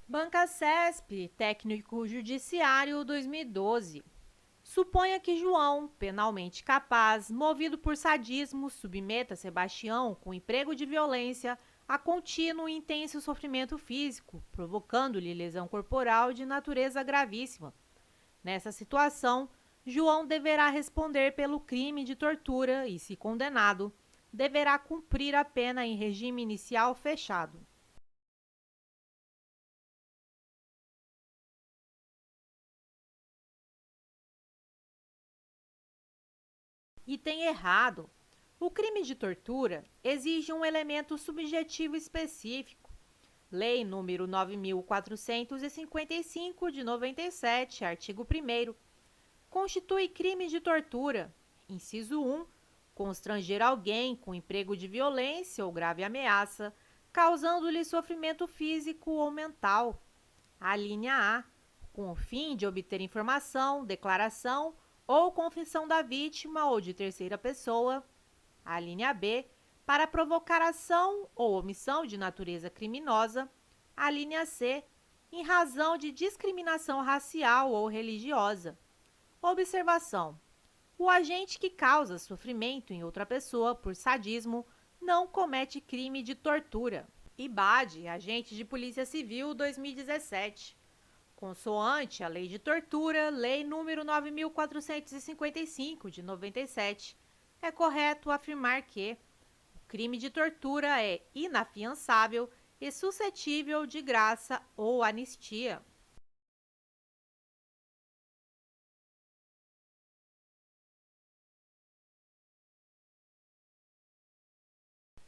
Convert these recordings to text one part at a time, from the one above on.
Bancasesp, técnico judiciário 2012. Suponha que João, penalmente capaz, movido por sadismo, submeta Sebastião com emprego de violência a contínuo e intenso sofrimento físico, provocando-lhe lesão corporal de natureza gravíssima. Nessa situação, João deverá responder pelo crime de tortura e, se condenado, deverá cumprir a pena em regime inicial fechado. Item errado. O crime de tortura exige um elemento subjetivo específico. Lei nº 9.455, de 97, artigo 1º, constitui crime de tortura. Inciso 1. Constranger alguém com emprego de violência ou grave ameaça, causando-lhe sofrimento físico ou mental. A linha A. Com o fim de obter informação, declaração ou confissão da vítima ou de terceira pessoa. A linha B. Para provocar ação ou omissão de natureza criminosa. A linha C. Em razão de discriminação racial ou religiosa. Observação: o agente que causa sofrimento em outra pessoa por sadismo não comete crime de tortura. IBAD, Agente de Polícia Civil 2017. Consoante a Lei de Tortura, Lei nº 9.455, de 97, é correto afirmar que o crime de tortura é inafiançável e suscetível de graça ou anistia.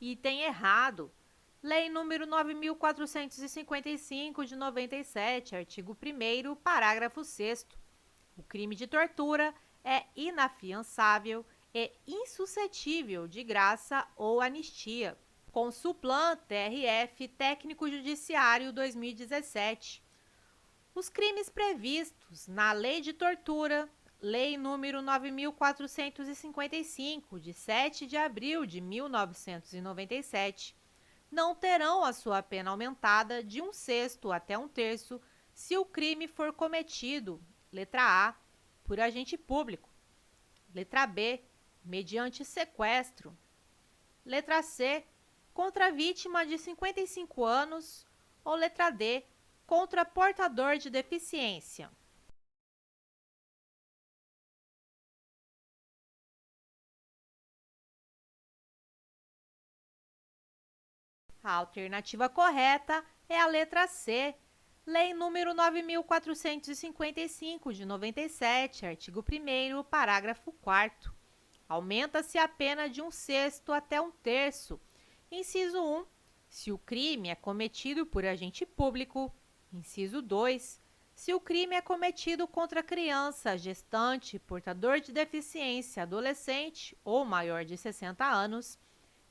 Item errado. Lei nº 9.455, de 97, artigo 1º, parágrafo 6º. O crime de tortura é inafiançável e insuscetível de graça ou anistia. Consulplan TRF Técnico Judiciário 2017. Os crimes previstos na Lei de Tortura, Lei nº 9.455, de 7 de abril de 1997, não terão a sua pena aumentada de 1/6 até 1/3 se o crime for cometido, letra A, por agente público, letra B, mediante sequestro, letra C, contra vítima de 55 anos ou letra D, contra portador de deficiência. A alternativa correta é a letra C. Lei nº 9.455, de 97, artigo 1º, parágrafo 4º. Aumenta-se a pena de 1/6 até 1/3. Inciso 1. Se o crime é cometido por agente público. Inciso 2. Se o crime é cometido contra criança, gestante, portador de deficiência, adolescente ou maior de 60 anos.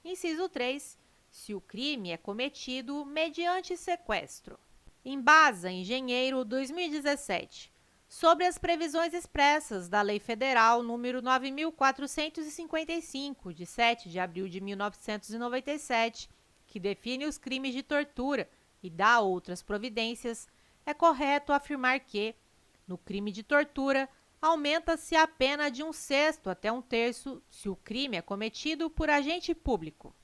Inciso 3. Se o crime é cometido mediante sequestro. Embasa Engenheiro 2017. Sobre as previsões expressas da Lei Federal nº 9.455, de 7 de abril de 1997, que define os crimes de tortura e dá outras providências, é correto afirmar que, no crime de tortura, aumenta-se a pena de 1/6 até 1/3 se o crime é cometido por agente público.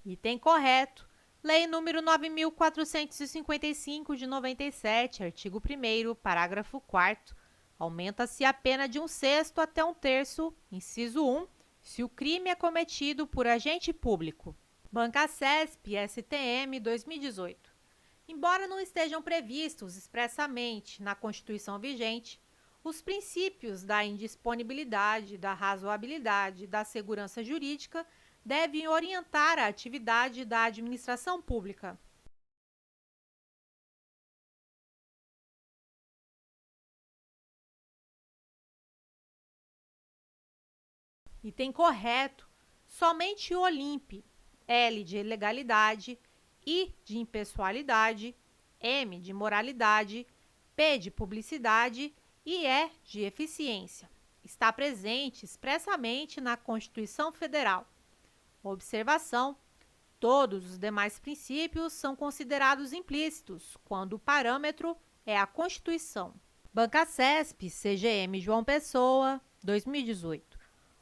Item correto. Lei nº 9.455, de 97, artigo 1º, parágrafo 4º. Aumenta-se a pena de 1/6 até 1/3, inciso 1, se o crime é cometido por agente público. Bancasesp STM 2018. Embora não estejam previstos expressamente na Constituição vigente, os princípios da indisponibilidade, da razoabilidade e da segurança jurídica devem orientar a atividade da administração pública. Item correto. Somente o OLIMP, L de legalidade, I de impessoalidade, M de moralidade, P de publicidade e E de eficiência. está presente expressamente na Constituição Federal. Observação: todos os demais princípios são considerados implícitos quando o parâmetro é a Constituição. Bancasesp, CGM João Pessoa, 2018.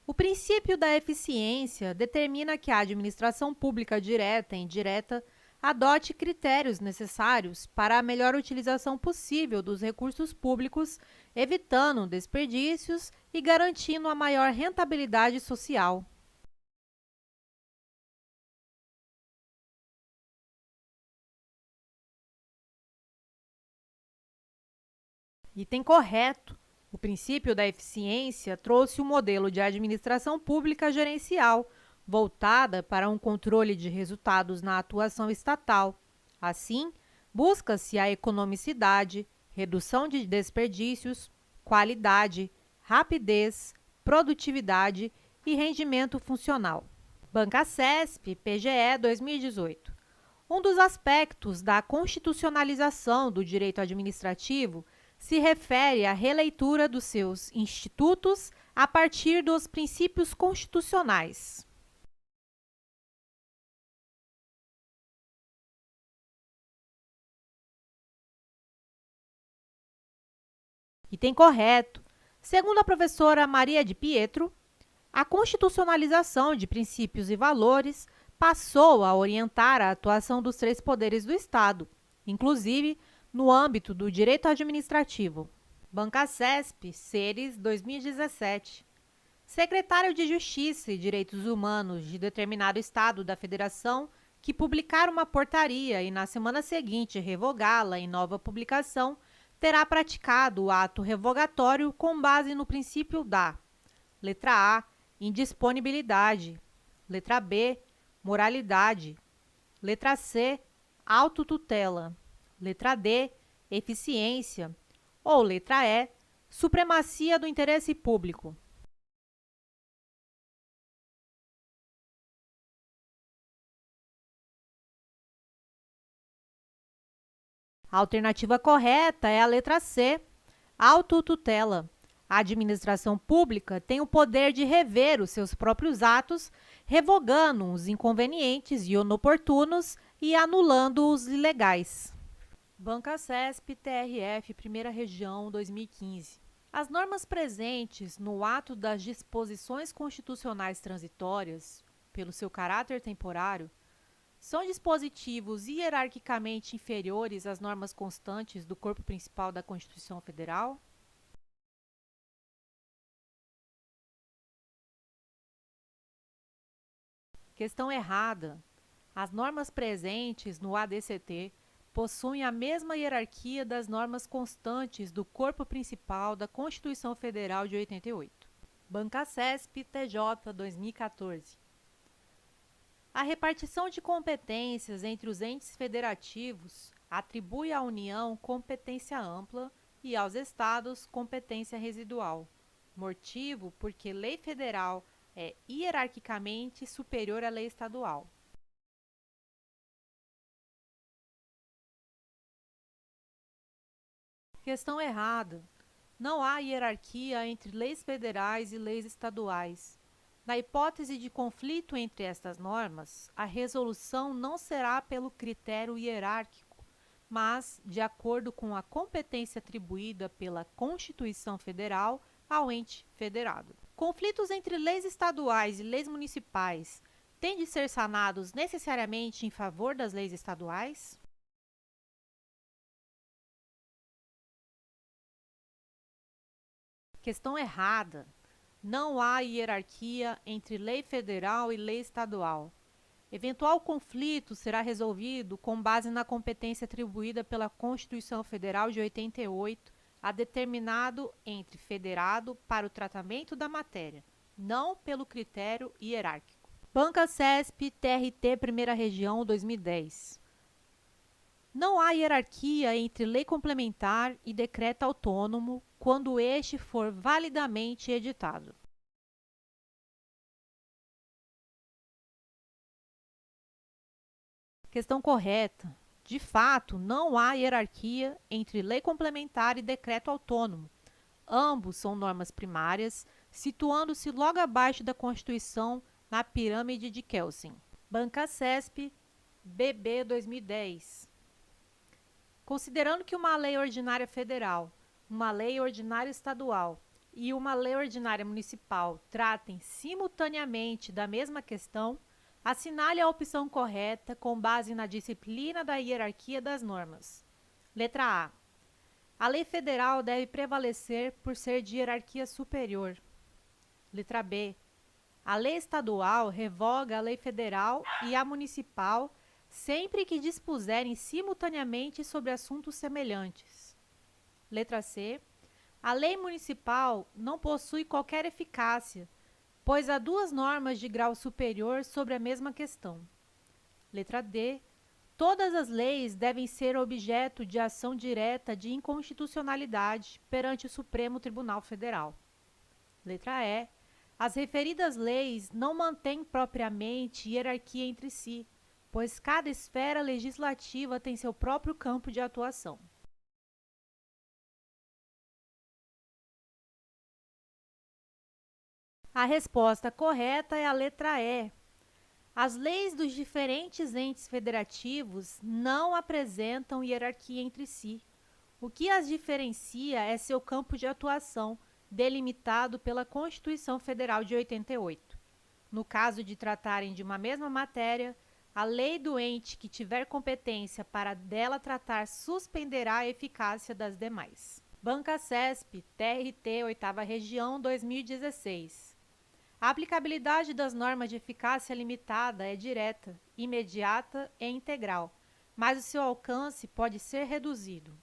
O princípio da eficiência determina que a administração pública direta e indireta adote critérios necessários para a melhor utilização possível dos recursos públicos, evitando desperdícios e garantindo a maior rentabilidade social. Item correto. O princípio da eficiência trouxe um modelo de administração pública gerencial, voltada para um controle de resultados na atuação estatal. Assim, busca-se a economicidade, redução de desperdícios, qualidade, rapidez, produtividade e rendimento funcional. Bancasesp, PGE 2018. Um dos aspectos da constitucionalização do direito administrativo se refere à releitura dos seus institutos a partir dos princípios constitucionais. Item correto. Segundo a professora Maria de Pietro, a constitucionalização de princípios e valores passou a orientar a atuação dos três poderes do Estado, inclusive no âmbito do direito administrativo. Bancasesp, Seres, 2017. Secretário de Justiça e Direitos Humanos de determinado Estado da Federação que publicar uma portaria e, na semana seguinte, revogá-la em nova publicação, terá praticado o ato revogatório com base no princípio da: letra A, indisponibilidade; letra B, moralidade; letra C, autotutela; letra D, eficiência; ou letra E, supremacia do interesse público. A alternativa correta é a letra C, autotutela. A administração pública tem o poder de rever os seus próprios atos, revogando os inconvenientes e inoportunos e anulando os ilegais. Bancasesp, TRF, Primeira Região, 2015. As normas presentes no ato das disposições constitucionais transitórias, pelo seu caráter temporário, são dispositivos hierarquicamente inferiores às normas constantes do corpo principal da Constituição Federal? Questão errada. As normas presentes no ADCT possuem a mesma hierarquia das normas constantes do corpo principal da Constituição Federal de 88. Bancasesp, TJ, 2014. A repartição de competências entre os entes federativos atribui à União competência ampla e aos Estados competência residual. Motivo porque lei federal é hierarquicamente superior à lei estadual. Questão errada. Não há hierarquia entre leis federais e leis estaduais. Na hipótese de conflito entre estas normas, a resolução não será pelo critério hierárquico, mas de acordo com a competência atribuída pela Constituição Federal ao ente federado. Conflitos entre leis estaduais e leis municipais têm de ser sanados necessariamente em favor das leis estaduais? Questão errada. Não há hierarquia entre lei federal e lei estadual. Eventual conflito será resolvido com base na competência atribuída pela Constituição Federal de 88 a determinado ente federado para o tratamento da matéria, não pelo critério hierárquico. Bancasesp, TRT, Primeira Região, 2010. Não há hierarquia entre lei complementar e decreto autônomo quando este for validamente editado. Questão correta. De fato, não há hierarquia entre lei complementar e decreto autônomo. Ambos são normas primárias, situando-se logo abaixo da Constituição na pirâmide de Kelsen. Banca CESP, BB 2010. Considerando que uma lei ordinária federal, uma lei ordinária estadual e uma lei ordinária municipal tratem simultaneamente da mesma questão, assinale a opção correta com base na disciplina da hierarquia das normas. Letra A. A lei federal deve prevalecer por ser de hierarquia superior. Letra B. A lei estadual revoga a lei federal e a municipal sempre que dispuserem simultaneamente sobre assuntos semelhantes. Letra C. A lei municipal não possui qualquer eficácia, pois há duas normas de grau superior sobre a mesma questão. Letra D. Todas as leis devem ser objeto de ação direta de inconstitucionalidade perante o Supremo Tribunal Federal. Letra E. As referidas leis não mantêm propriamente hierarquia entre si, pois cada esfera legislativa tem seu próprio campo de atuação. A resposta correta é a letra E. As leis dos diferentes entes federativos não apresentam hierarquia entre si. O que as diferencia é seu campo de atuação, delimitado pela Constituição Federal de 88. No caso de tratarem de uma mesma matéria, a lei do ente que tiver competência para dela tratar suspenderá a eficácia das demais. Banca CESP, TRT, 8ª Região, 2016. A aplicabilidade das normas de eficácia limitada é direta, imediata e integral, mas o seu alcance pode ser reduzido.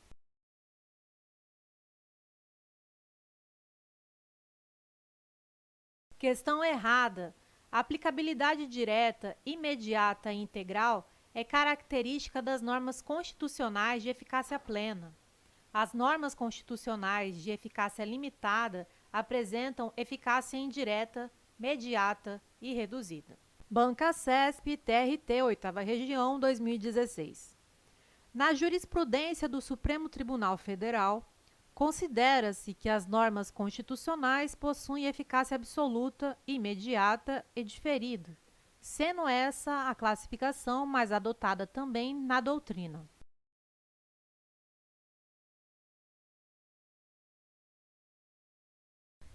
Questão errada. A aplicabilidade direta, imediata e integral é característica das normas constitucionais de eficácia plena. As normas constitucionais de eficácia limitada apresentam eficácia indireta, imediata e reduzida. Banca CESP, TRT, 8ª Região, 2016. Na jurisprudência do Supremo Tribunal Federal, considera-se que as normas constitucionais possuem eficácia absoluta, imediata e diferida, sendo essa a classificação mais adotada também na doutrina.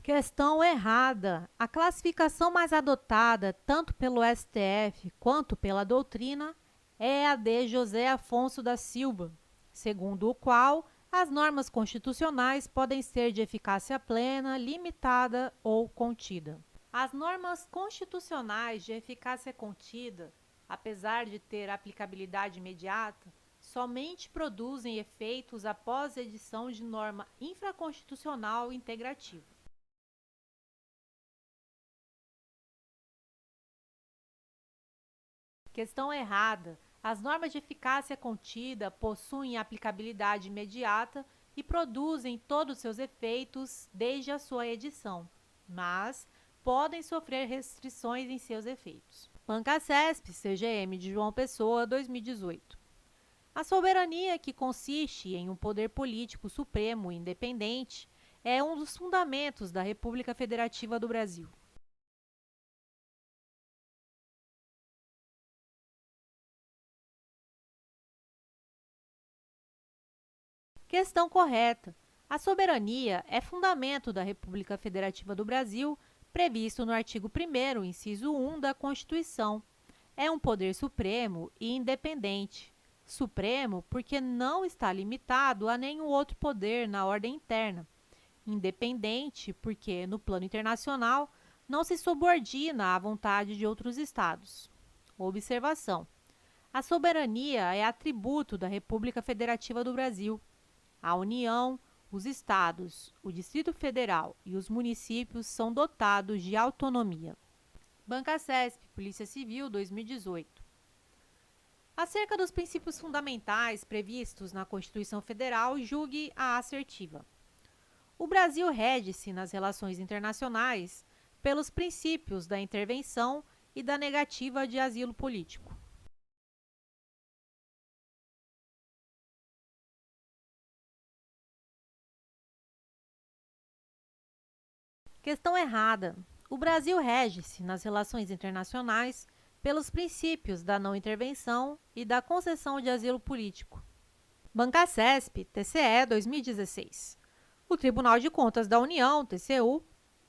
Questão errada. A classificação mais adotada, tanto pelo STF quanto pela doutrina, é a de José Afonso da Silva, segundo o qual as normas constitucionais podem ser de eficácia plena, limitada ou contida. As normas constitucionais de eficácia contida, apesar de ter aplicabilidade imediata, somente produzem efeitos após a edição de norma infraconstitucional integrativa. Questão errada. As normas de eficácia contida possuem aplicabilidade imediata e produzem todos os seus efeitos desde a sua edição, mas podem sofrer restrições em seus efeitos. Banca CESP, CGM de João Pessoa, 2018. A soberania, que consiste em um poder político supremo e independente, é um dos fundamentos da República Federativa do Brasil. Questão correta. A soberania é fundamento da República Federativa do Brasil, previsto no artigo 1º, inciso 1 da Constituição. É um poder supremo e independente. Supremo porque não está limitado a nenhum outro poder na ordem interna. Independente porque, no plano internacional, não se subordina à vontade de outros estados. Observação: a soberania é atributo da República Federativa do Brasil. A União, os estados, o Distrito Federal e os municípios são dotados de autonomia. Banca CESP, Polícia Civil, 2018. Acerca dos princípios fundamentais previstos na Constituição Federal, julgue a assertiva. O Brasil rege-se nas relações internacionais pelos princípios da intervenção e da negativa de asilo político. Questão errada. O Brasil rege-se nas relações internacionais pelos princípios da não intervenção e da concessão de asilo político. Bancacesp, TCE 2016. O Tribunal de Contas da União, TCU,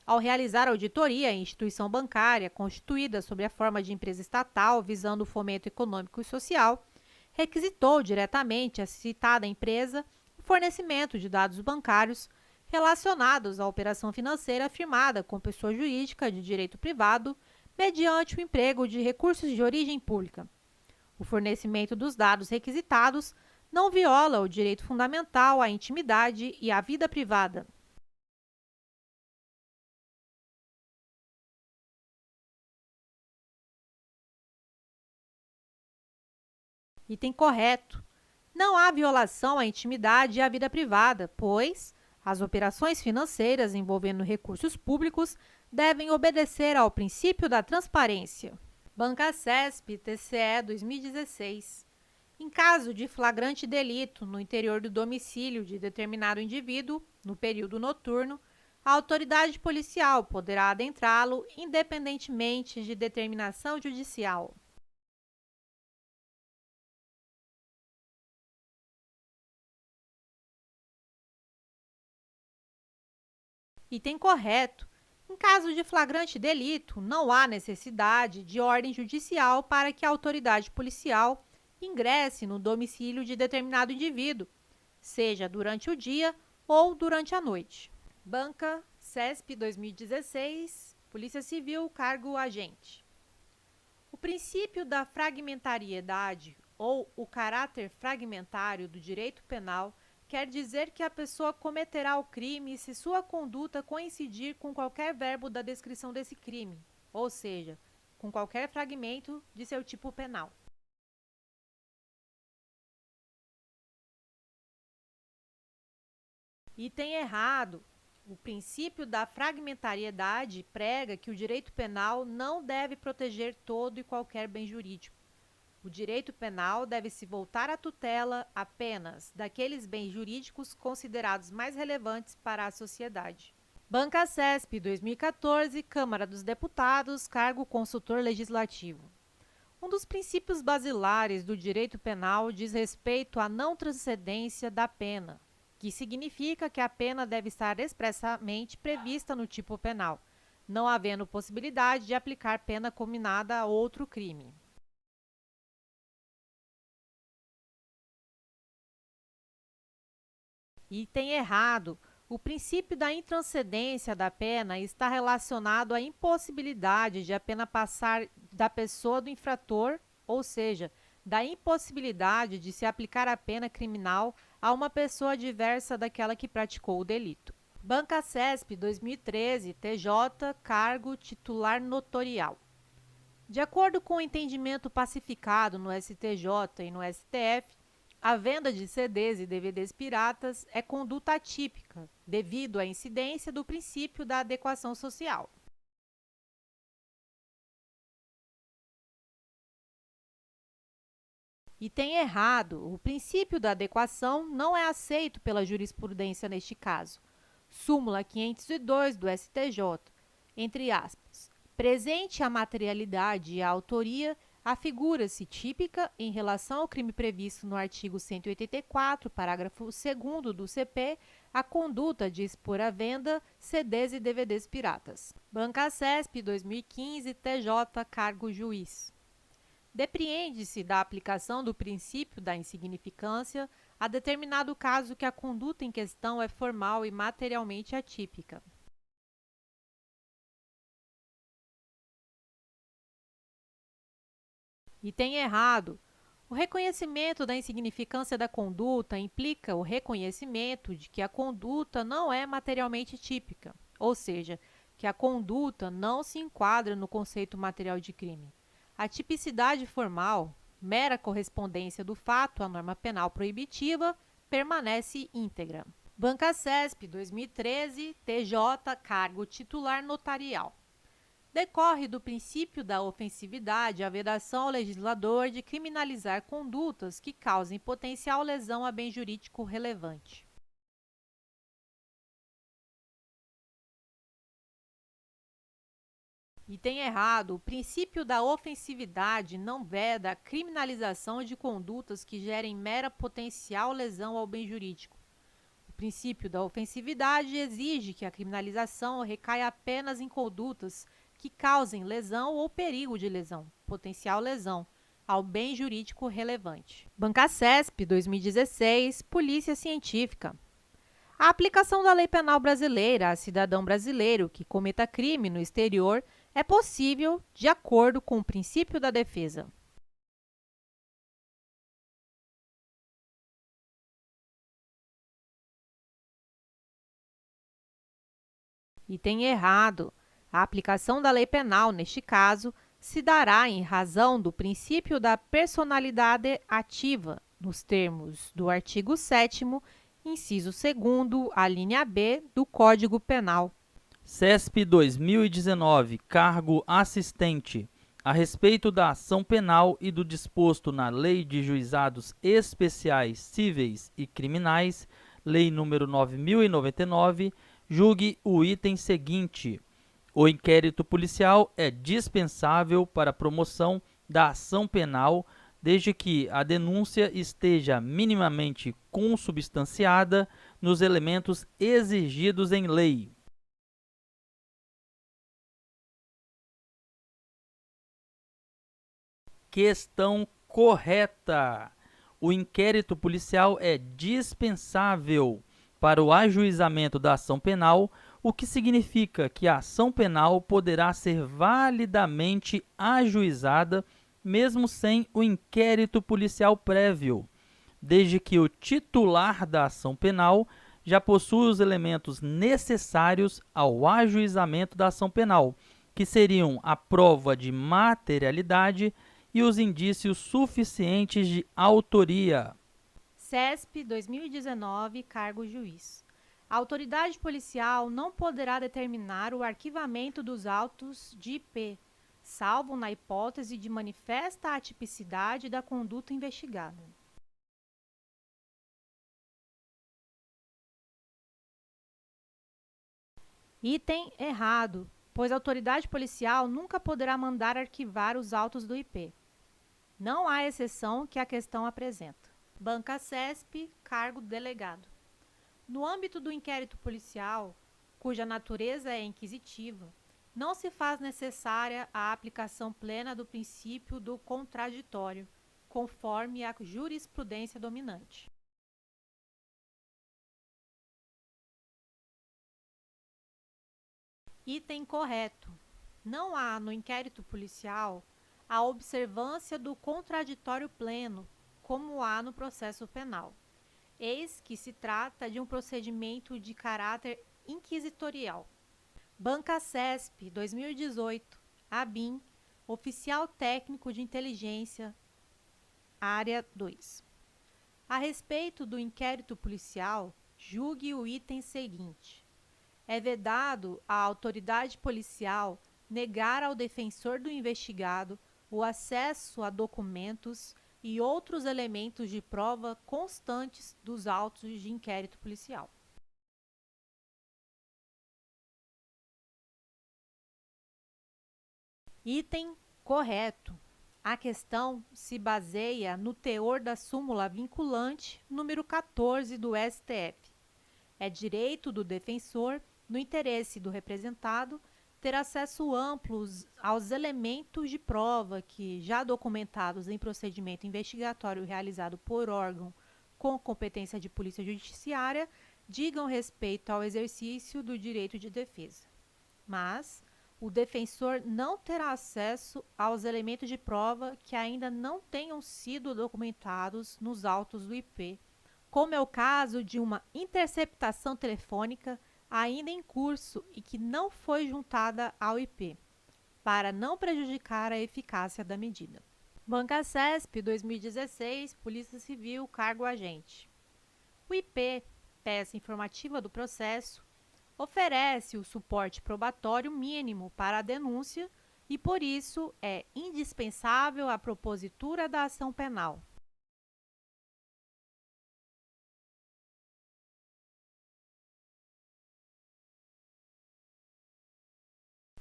ao realizar auditoria em instituição bancária constituída sob a forma de empresa estatal visando o fomento econômico e social, requisitou diretamente à citada empresa o fornecimento de dados bancários relacionados à operação financeira firmada com pessoa jurídica de direito privado mediante o emprego de recursos de origem pública. O fornecimento dos dados requisitados não viola o direito fundamental à intimidade e à vida privada. Item correto. Não há violação à intimidade e à vida privada, pois as operações financeiras envolvendo recursos públicos devem obedecer ao princípio da transparência. Bancacesp, TCE 2016. Em caso de flagrante delito no interior do domicílio de determinado indivíduo, no período noturno, a autoridade policial poderá adentrá-lo independentemente de determinação judicial. Item correto. Em caso de flagrante delito, não há necessidade de ordem judicial para que a autoridade policial ingresse no domicílio de determinado indivíduo, seja durante o dia ou durante a noite. Banca, CESP 2016, Polícia Civil, cargo agente. O princípio da fragmentariedade ou o caráter fragmentário do direito penal quer dizer que a pessoa cometerá o crime se sua conduta coincidir com qualquer verbo da descrição desse crime, ou seja, com qualquer fragmento de seu tipo penal. Item errado. O princípio da fragmentariedade prega que o direito penal não deve proteger todo e qualquer bem jurídico. O direito penal deve se voltar à tutela apenas daqueles bens jurídicos considerados mais relevantes para a sociedade. Bancacesp 2014, Câmara dos Deputados, cargo consultor legislativo. Um dos princípios basilares do direito penal diz respeito à não transcendência da pena, que significa que a pena deve estar expressamente prevista no tipo penal, não havendo possibilidade de aplicar pena combinada a outro crime. Item errado. O princípio da intranscendência da pena está relacionado à impossibilidade de a pena passar da pessoa do infrator, ou seja, da impossibilidade de se aplicar a pena criminal a uma pessoa diversa daquela que praticou o delito. Bancacesp 2013, TJ, cargo titular notorial. De acordo com o entendimento pacificado no STJ e no STF, a venda de CDs e DVDs piratas é conduta atípica, devido à incidência do princípio da adequação social. Item errado. O princípio da adequação não é aceito pela jurisprudência neste caso. Súmula 502 do STJ, entre aspas. Presente a materialidade e a autoria, afigura-se típica, em relação ao crime previsto no artigo 184, parágrafo 2º do CP, a conduta de expor à venda CDs e DVDs piratas. Bancacesp 2015, TJ, cargo juiz. Depreende-se da aplicação do princípio da insignificância a determinado caso que a conduta em questão é formal e materialmente atípica. Item errado. O reconhecimento da insignificância da conduta implica o reconhecimento de que a conduta não é materialmente típica, ou seja, que a conduta não se enquadra no conceito material de crime. A tipicidade formal, mera correspondência do fato à norma penal proibitiva, permanece íntegra. Bancacesp 2013, TJ, cargo titular notarial. Decorre do princípio da ofensividade a vedação ao legislador de criminalizar condutas que causem potencial lesão a bem jurídico relevante. Item errado. O princípio da ofensividade não veda a criminalização de condutas que gerem mera potencial lesão ao bem jurídico. O princípio da ofensividade exige que a criminalização recaia apenas em condutas que causem lesão ou perigo de lesão, potencial lesão, ao bem jurídico relevante. Bancacesp, 2016, Polícia Científica. A aplicação da lei penal brasileira a cidadão brasileiro que cometa crime no exterior é possível de acordo com o princípio da defesa. Item errado. A aplicação da lei penal, neste caso, se dará em razão do princípio da personalidade ativa, nos termos do artigo 7º, inciso 2º, a linha B do Código Penal. CESP 2019, cargo assistente. A respeito da ação penal e do disposto na Lei de Juizados Especiais Cíveis e Criminais, Lei nº 9.099, julgue o item seguinte. O inquérito policial é dispensável para a promoção da ação penal, desde que a denúncia esteja minimamente consubstanciada nos elementos exigidos em lei. Questão correta. O inquérito policial é dispensável para o ajuizamento da ação penal, o que significa que a ação penal poderá ser validamente ajuizada mesmo sem o inquérito policial prévio, desde que o titular da ação penal já possua os elementos necessários ao ajuizamento da ação penal, que seriam a prova de materialidade e os indícios suficientes de autoria. CESP 2019, cargo juiz. A autoridade policial não poderá determinar o arquivamento dos autos de IP, salvo na hipótese de manifesta atipicidade da conduta investigada. Item errado, pois a autoridade policial nunca poderá mandar arquivar os autos do IP. Não há exceção que a questão apresenta. Bancacesp, cargo delegado. No âmbito do inquérito policial, cuja natureza é inquisitiva, não se faz necessária a aplicação plena do princípio do contraditório, conforme a jurisprudência dominante. Item correto. Não há, no inquérito policial, a observância do contraditório pleno, como há no processo penal. Eis que se trata de um procedimento de caráter inquisitorial. Bancacesp 2018, ABIN, Oficial Técnico de Inteligência, Área 2. A respeito do inquérito policial, julgue o item seguinte. É vedado à autoridade policial negar ao defensor do investigado o acesso a documentos e outros elementos de prova constantes dos autos de inquérito policial. Item correto. A questão se baseia no teor da súmula vinculante número 14 do STF. É direito do defensor, no interesse do representado, ter acesso amplo aos elementos de prova que, já documentados em procedimento investigatório realizado por órgão com competência de polícia judiciária, digam respeito ao exercício do direito de defesa. Mas o defensor não terá acesso aos elementos de prova que ainda não tenham sido documentados nos autos do IP, como é o caso de uma interceptação telefônica ainda em curso e que não foi juntada ao IP, para não prejudicar a eficácia da medida. Bancacesp 2016, Polícia Civil, cargo agente. O IP, peça informativa do processo, oferece o suporte probatório mínimo para a denúncia e, por isso, é indispensável a propositura da ação penal.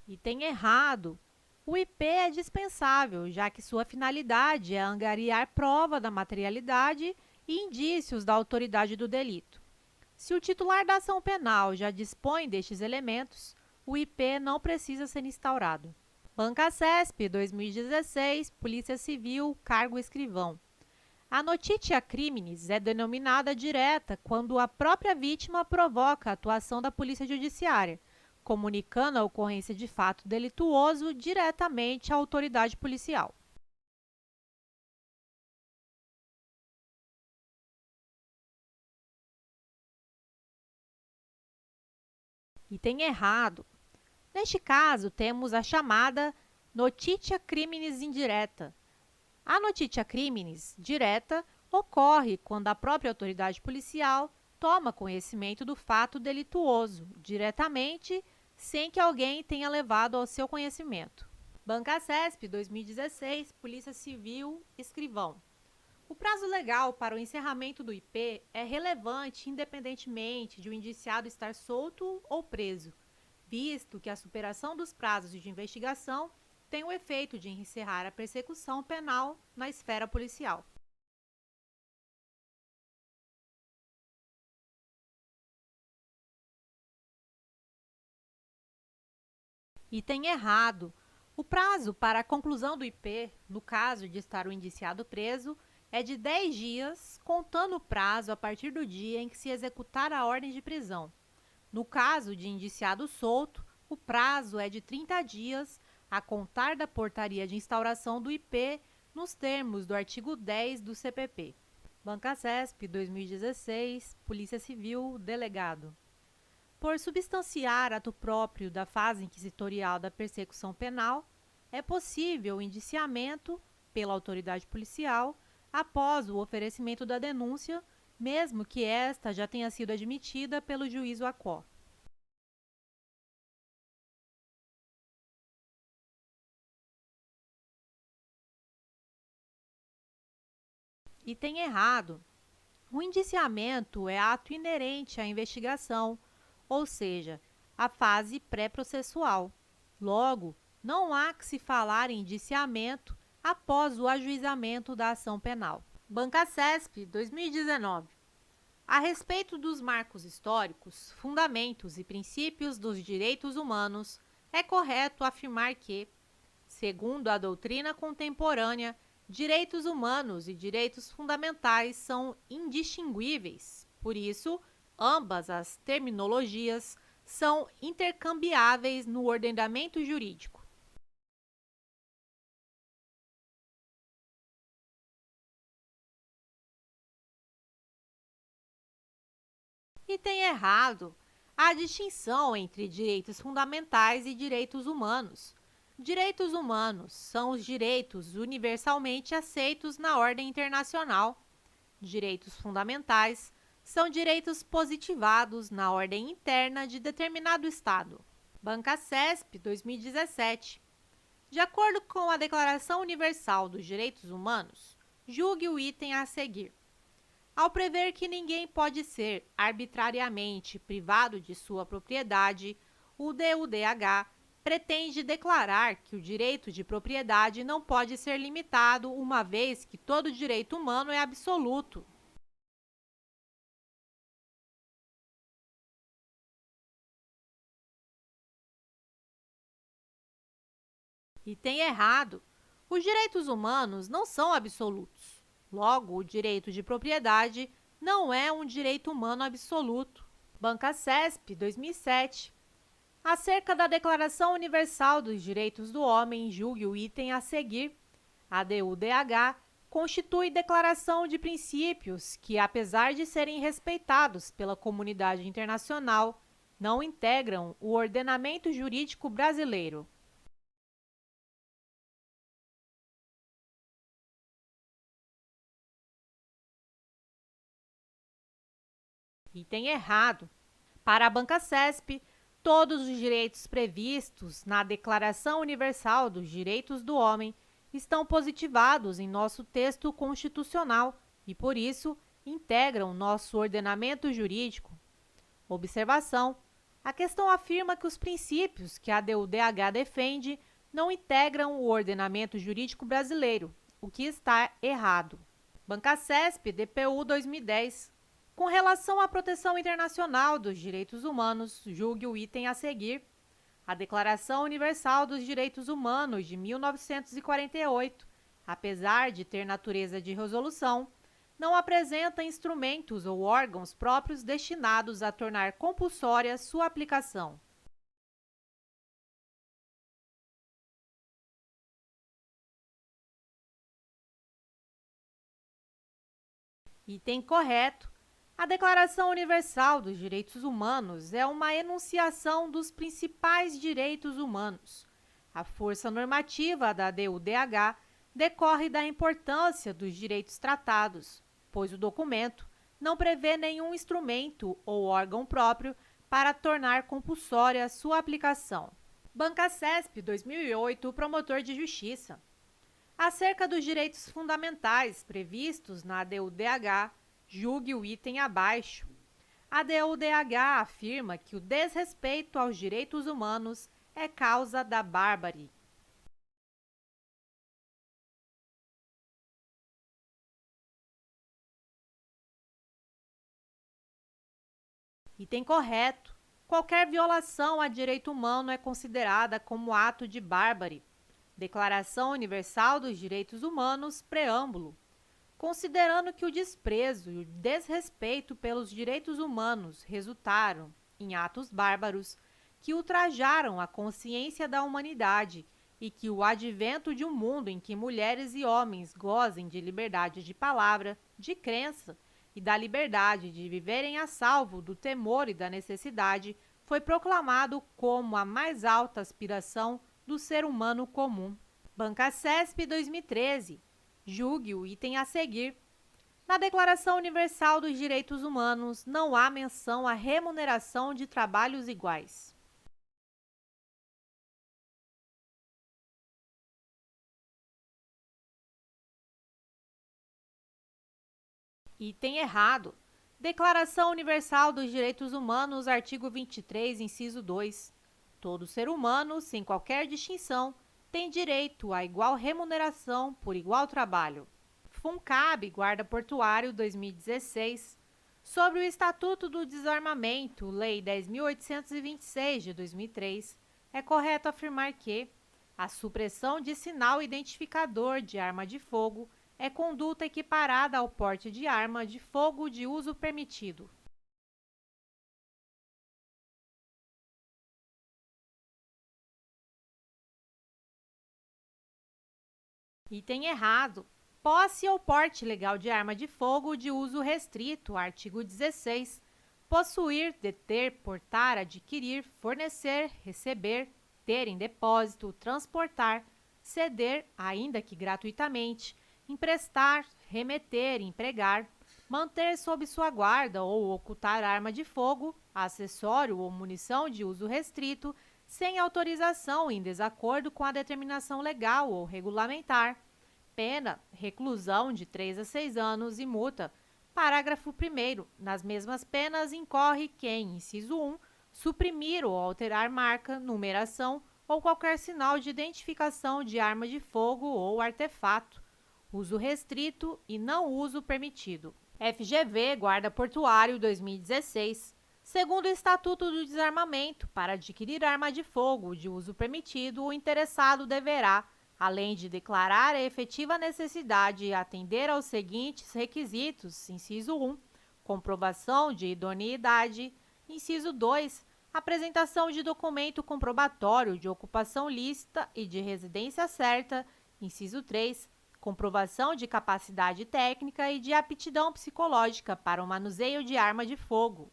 Item errado. O IP é dispensável, já que sua finalidade é angariar prova da materialidade e indícios da autoridade do delito. Se o titular da ação penal já dispõe destes elementos, o IP não precisa ser instaurado. Banca CESP 2016, Polícia Civil, cargo escrivão. A notitia criminis é denominada direta quando a própria vítima provoca a atuação da Polícia Judiciária, comunicando a ocorrência de fato delituoso diretamente à autoridade policial. Item errado. Neste caso, temos a chamada notitia criminis indireta. A notitia criminis direta ocorre quando a própria autoridade policial toma conhecimento do fato delituoso diretamente, sem que alguém tenha levado ao seu conhecimento. Banca CESP 2016, Polícia Civil, escrivão. O prazo legal para o encerramento do IP é relevante independentemente de o indiciado estar solto ou preso, visto que a superação dos prazos de investigação tem o efeito de encerrar a persecução penal na esfera policial. Item errado. O prazo para a conclusão do IP, no caso de estar o indiciado preso, é de 10 dias, contando o prazo a partir do dia em que se executar a ordem de prisão. No caso de indiciado solto, o prazo é de 30 dias, a contar da portaria de instauração do IP, nos termos do artigo 10 do CPP. Banca CESP 2016, Polícia Civil, delegado. Por substanciar ato próprio da fase inquisitorial da persecução penal, é possível o indiciamento pela autoridade policial após o oferecimento da denúncia, mesmo que esta já tenha sido admitida pelo juízo ACO. Item errado. O indiciamento é ato inerente à investigação, ou seja, a fase pré-processual. Logo, não há que se falar em indiciamento após o ajuizamento da ação penal. Banca CESP 2019. A respeito dos marcos históricos, fundamentos e princípios dos direitos humanos, é correto afirmar que, segundo a doutrina contemporânea, direitos humanos e direitos fundamentais são indistinguíveis. Por isso, ambas as terminologias são intercambiáveis no ordenamento jurídico. Item errado. Há distinção entre direitos fundamentais e direitos humanos. Direitos humanos são os direitos universalmente aceitos na ordem internacional. Direitos fundamentais são direitos positivados na ordem interna de determinado Estado. Banca CESP 2017. De acordo com a Declaração Universal dos Direitos Humanos, julgue o item a seguir. Ao prever que ninguém pode ser arbitrariamente privado de sua propriedade, o DUDH pretende declarar que o direito de propriedade não pode ser limitado, uma vez que todo direito humano é absoluto. Item errado. Os direitos humanos não são absolutos. Logo, o direito de propriedade não é um direito humano absoluto. Banca CESP 2007. Acerca da Declaração Universal dos Direitos do Homem, julgue o item a seguir. A DUDH constitui declaração de princípios que, apesar de serem respeitados pela comunidade internacional, não integram o ordenamento jurídico brasileiro. Item errado. Para a Banca CESP, todos os direitos previstos na Declaração Universal dos Direitos do Homem estão positivados em nosso texto constitucional e, por isso, integram nosso ordenamento jurídico. Observação: A questão afirma que os princípios que a DUDH defende não integram o ordenamento jurídico brasileiro, o que está errado. Bancacesp, DPU 2010. Com relação à proteção internacional dos direitos humanos, julgue o item a seguir. A Declaração Universal dos Direitos Humanos de 1948, apesar de ter natureza de resolução, não apresenta instrumentos ou órgãos próprios destinados a tornar compulsória sua aplicação. Item correto. A Declaração Universal dos Direitos Humanos é uma enunciação dos principais direitos humanos. A força normativa da DUDH decorre da importância dos direitos tratados, pois o documento não prevê nenhum instrumento ou órgão próprio para tornar compulsória sua aplicação. Bancacesp 2008, promotor de justiça. Acerca dos direitos fundamentais previstos na DUDH, julgue o item abaixo. A DUDH afirma que o desrespeito aos direitos humanos é causa da bárbare. Item correto. Qualquer violação a direito humano é considerada como ato de bárbare. Declaração Universal dos Direitos Humanos, preâmbulo. Considerando que o desprezo e o desrespeito pelos direitos humanos resultaram em atos bárbaros que ultrajaram a consciência da humanidade e que o advento de um mundo em que mulheres e homens gozem de liberdade de palavra, de crença e da liberdade de viverem a salvo do temor e da necessidade foi proclamado como a mais alta aspiração do ser humano comum. Bancacesp 2013. Julgue o item a seguir. Na Declaração Universal dos Direitos Humanos, não há menção à remuneração de trabalhos iguais. Item errado. Declaração Universal dos Direitos Humanos, artigo 23, inciso 2. Todo ser humano, sem qualquer distinção, tem direito à igual remuneração por igual trabalho. FUNCAB, Guarda Portuário, 2016. Sobre o Estatuto do Desarmamento, Lei 10.826, de 2003, é correto afirmar que a supressão de sinal identificador de arma de fogo é conduta equiparada ao porte de arma de fogo de uso permitido. Item errado. Posse ou porte legal de arma de fogo de uso restrito, artigo 16. Possuir, deter, portar, adquirir, fornecer, receber, ter em depósito, transportar, ceder, ainda que gratuitamente, emprestar, remeter, empregar, manter sob sua guarda ou ocultar arma de fogo, acessório ou munição de uso restrito, sem autorização em desacordo com a determinação legal ou regulamentar. Pena, reclusão de 3 a 6 anos e multa. Parágrafo 1º. Nas mesmas penas incorre quem, inciso 1, suprimir ou alterar marca, numeração ou qualquer sinal de identificação de arma de fogo ou artefato. Uso restrito e não uso permitido. FGV, Guarda Portuário, 2016. Segundo o Estatuto do Desarmamento, para adquirir arma de fogo de uso permitido, o interessado deverá, além de declarar a efetiva necessidade e atender aos seguintes requisitos: inciso 1, comprovação de idoneidade; inciso 2, apresentação de documento comprobatório de ocupação lícita e de residência certa; inciso 3, comprovação de capacidade técnica e de aptidão psicológica para o manuseio de arma de fogo.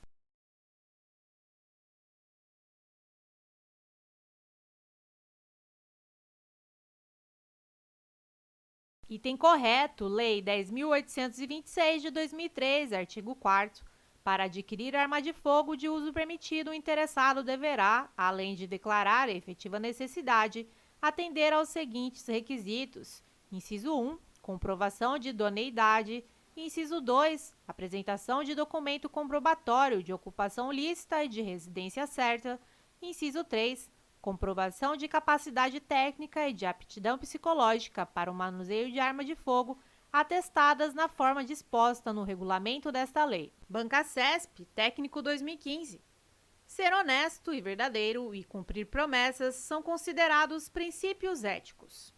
Item correto, Lei 10.826, de 2003, artigo 4º. Para adquirir arma de fogo de uso permitido, o interessado deverá, além de declarar a efetiva necessidade, atender aos seguintes requisitos: inciso 1, comprovação de idoneidade; Inciso 2. Apresentação de documento comprobatório de ocupação lícita e de residência certa. Inciso 3. Comprovação de capacidade técnica e de aptidão psicológica para o manuseio de arma de fogo, atestadas na forma disposta no regulamento desta lei. Bancacesp, técnico 2015. Ser honesto e verdadeiro e cumprir promessas são considerados princípios éticos.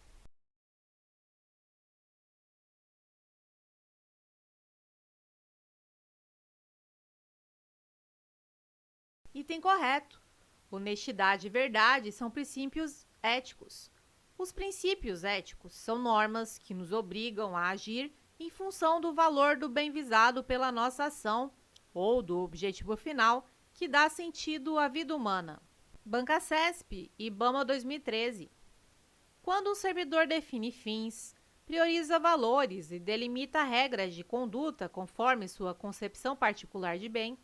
Item correto. Honestidade e verdade são princípios éticos. Os princípios éticos são normas que nos obrigam a agir em função do valor do bem visado pela nossa ação ou do objetivo final que dá sentido à vida humana. Bancacesp e IBAMA 2013. Quando um servidor define fins, prioriza valores e delimita regras de conduta conforme sua concepção particular de bem,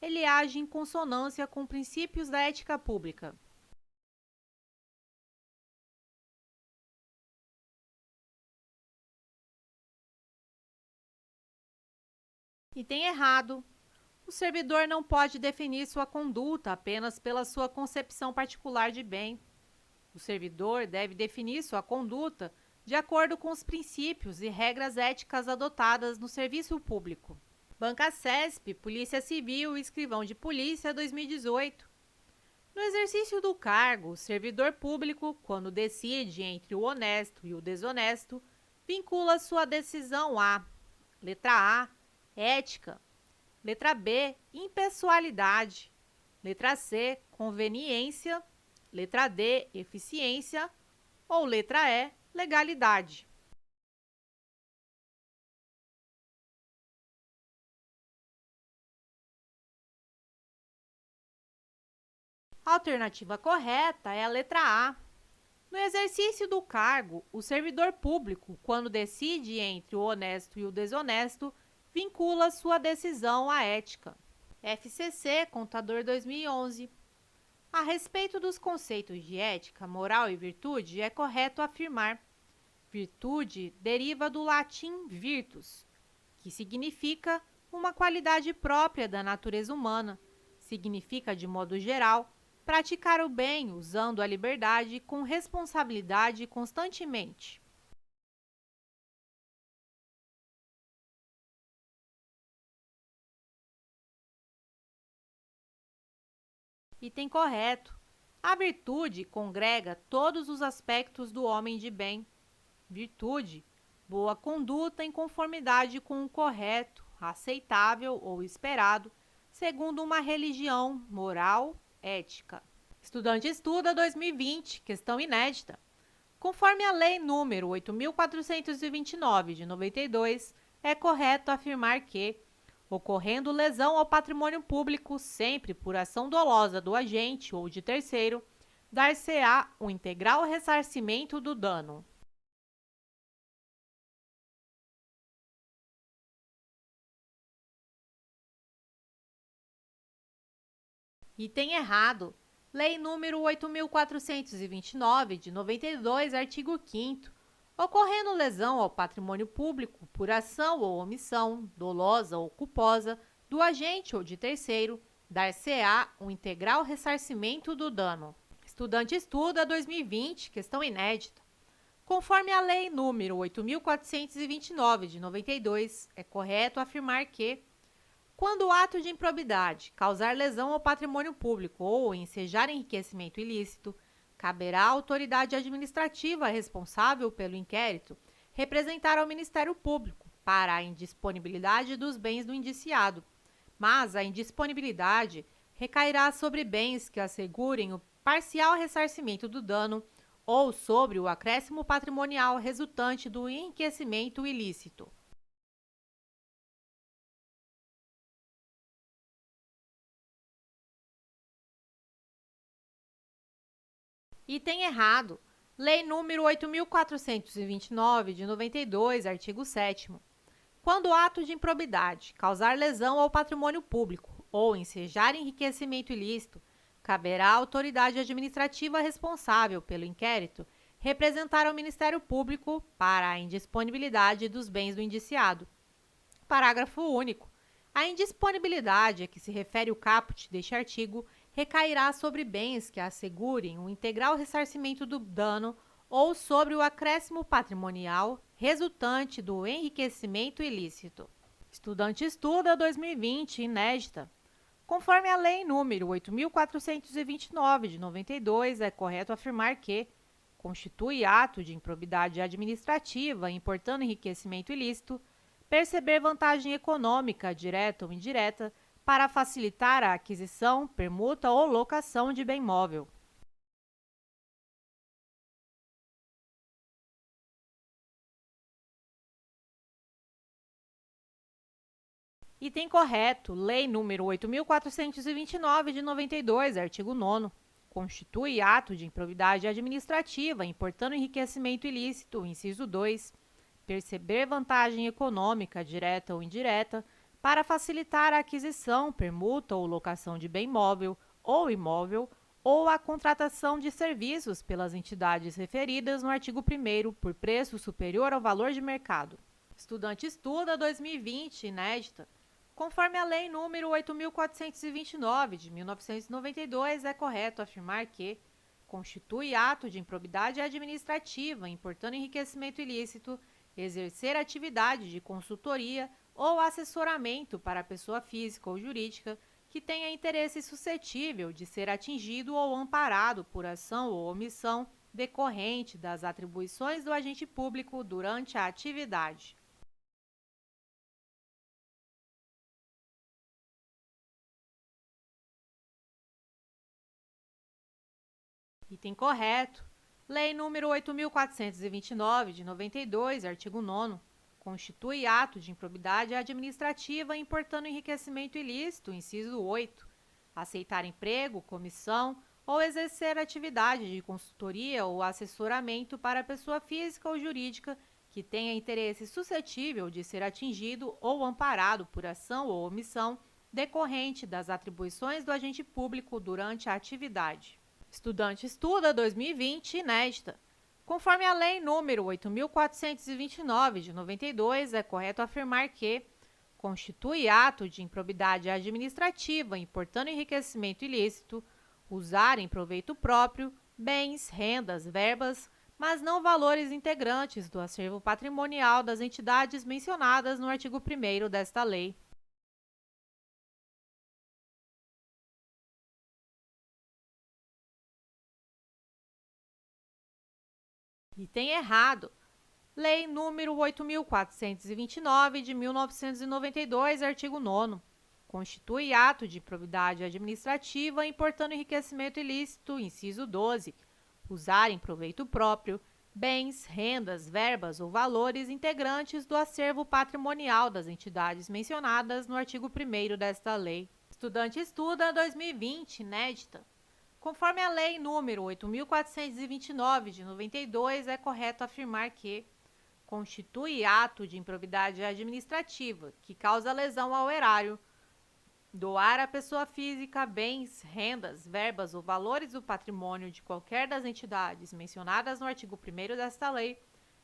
ele age em consonância com princípios da ética pública. Item errado. O servidor não pode definir sua conduta apenas pela sua concepção particular de bem. O servidor deve definir sua conduta de acordo com os princípios e regras éticas adotadas no serviço público. Bancacesp, Polícia Civil e Escrivão de Polícia 2018. No exercício do cargo, o servidor público, quando decide entre o honesto e o desonesto, vincula sua decisão a: letra A, ética; letra B, impessoalidade; letra C, conveniência; letra D, eficiência; ou letra E, legalidade. A alternativa correta é a letra A. No exercício do cargo, o servidor público, quando decide entre o honesto e o desonesto, vincula sua decisão à ética. FCC, Contador 2011. A respeito dos conceitos de ética, moral e virtude, é correto afirmar: virtude deriva do latim virtus, que significa uma qualidade própria da natureza humana. Significa, de modo geral, praticar o bem usando a liberdade com responsabilidade constantemente. Item correto. A virtude congrega todos os aspectos do homem de bem. Virtude, boa conduta em conformidade com o correto, aceitável ou esperado, segundo uma religião moral, ética. Estudante Estuda 2020, questão inédita. Conforme a Lei nº 8.429, de 92, é correto afirmar que, ocorrendo lesão ao patrimônio público sempre por ação dolosa do agente ou de terceiro, dar-se-á um integral ressarcimento do dano. Item errado. Lei nº 8.429, de 92, artigo 5º. Ocorrendo lesão ao patrimônio público por ação ou omissão, dolosa ou culposa, do agente ou de terceiro, dar-se-á um integral ressarcimento do dano. Estudante Estuda 2020, questão inédita. Conforme a Lei nº 8.429, de 92, é correto afirmar que, quando o ato de improbidade causar lesão ao patrimônio público ou ensejar enriquecimento ilícito, caberá à autoridade administrativa responsável pelo inquérito representar ao Ministério Público para a indisponibilidade dos bens do indiciado, mas a indisponibilidade recairá sobre bens que assegurem o parcial ressarcimento do dano ou sobre o acréscimo patrimonial resultante do enriquecimento ilícito. Item errado. Lei nº 8.429, de 92, artigo 7º. Quando o ato de improbidade causar lesão ao patrimônio público ou ensejar enriquecimento ilícito, caberá à autoridade administrativa responsável pelo inquérito representar ao Ministério Público para a indisponibilidade dos bens do indiciado, Parágrafo único. A indisponibilidade a que se refere o caput deste artigo recairá sobre bens que assegurem o integral ressarcimento do dano ou sobre o acréscimo patrimonial resultante do enriquecimento ilícito. Estudante estuda 2020, inédita. Conforme a Lei nº 8.429, de 92, é correto afirmar que constitui ato de improbidade administrativa importando enriquecimento ilícito perceber vantagem econômica, direta ou indireta, para facilitar a aquisição, permuta ou locação de bem móvel. Item correto. Lei nº 8.429, de 92, artigo 9º. Constitui ato de improbidade administrativa importando enriquecimento ilícito, inciso 2, perceber vantagem econômica, direta ou indireta, para facilitar a aquisição, permuta ou locação de bem móvel ou imóvel ou a contratação de serviços pelas entidades referidas no artigo 1º por preço superior ao valor de mercado. Estudante estuda 2020, inédita. Conforme a Lei nº 8.429, de 1992, é correto afirmar que constitui ato de improbidade administrativa importando enriquecimento ilícito exercer atividade de consultoria ou assessoramento para pessoa física ou jurídica que tenha interesse suscetível de ser atingido ou amparado por ação ou omissão decorrente das atribuições do agente público durante a atividade. Item correto. Lei nº 8.429, de 92, artigo 9º, constitui ato de improbidade administrativa importando enriquecimento ilícito, inciso 8, aceitar emprego, comissão ou exercer atividade de consultoria ou assessoramento para pessoa física ou jurídica que tenha interesse suscetível de ser atingido ou amparado por ação ou omissão decorrente das atribuições do agente público durante a atividade. Estudante estuda 2020, inédita. Conforme a Lei nº 8.429, de 92, é correto afirmar que constitui ato de improbidade administrativa importando enriquecimento ilícito usar em proveito próprio bens, rendas, verbas, mas não valores integrantes do acervo patrimonial das entidades mencionadas no artigo 1º desta lei. Item errado. Lei nº 8.429, de 1992, artigo 9º. Constitui ato de improbidade administrativa importando enriquecimento ilícito, inciso 12, usar em proveito próprio bens, rendas, verbas ou valores integrantes do acervo patrimonial das entidades mencionadas no artigo 1º desta lei. Estudante estuda 2020, inédita. Conforme a Lei nº 8.429, de 92, é correto afirmar que constitui ato de improbidade administrativa que causa lesão ao erário, doar à pessoa física bens, rendas, verbas ou valores do patrimônio de qualquer das entidades mencionadas no artigo 1º desta lei,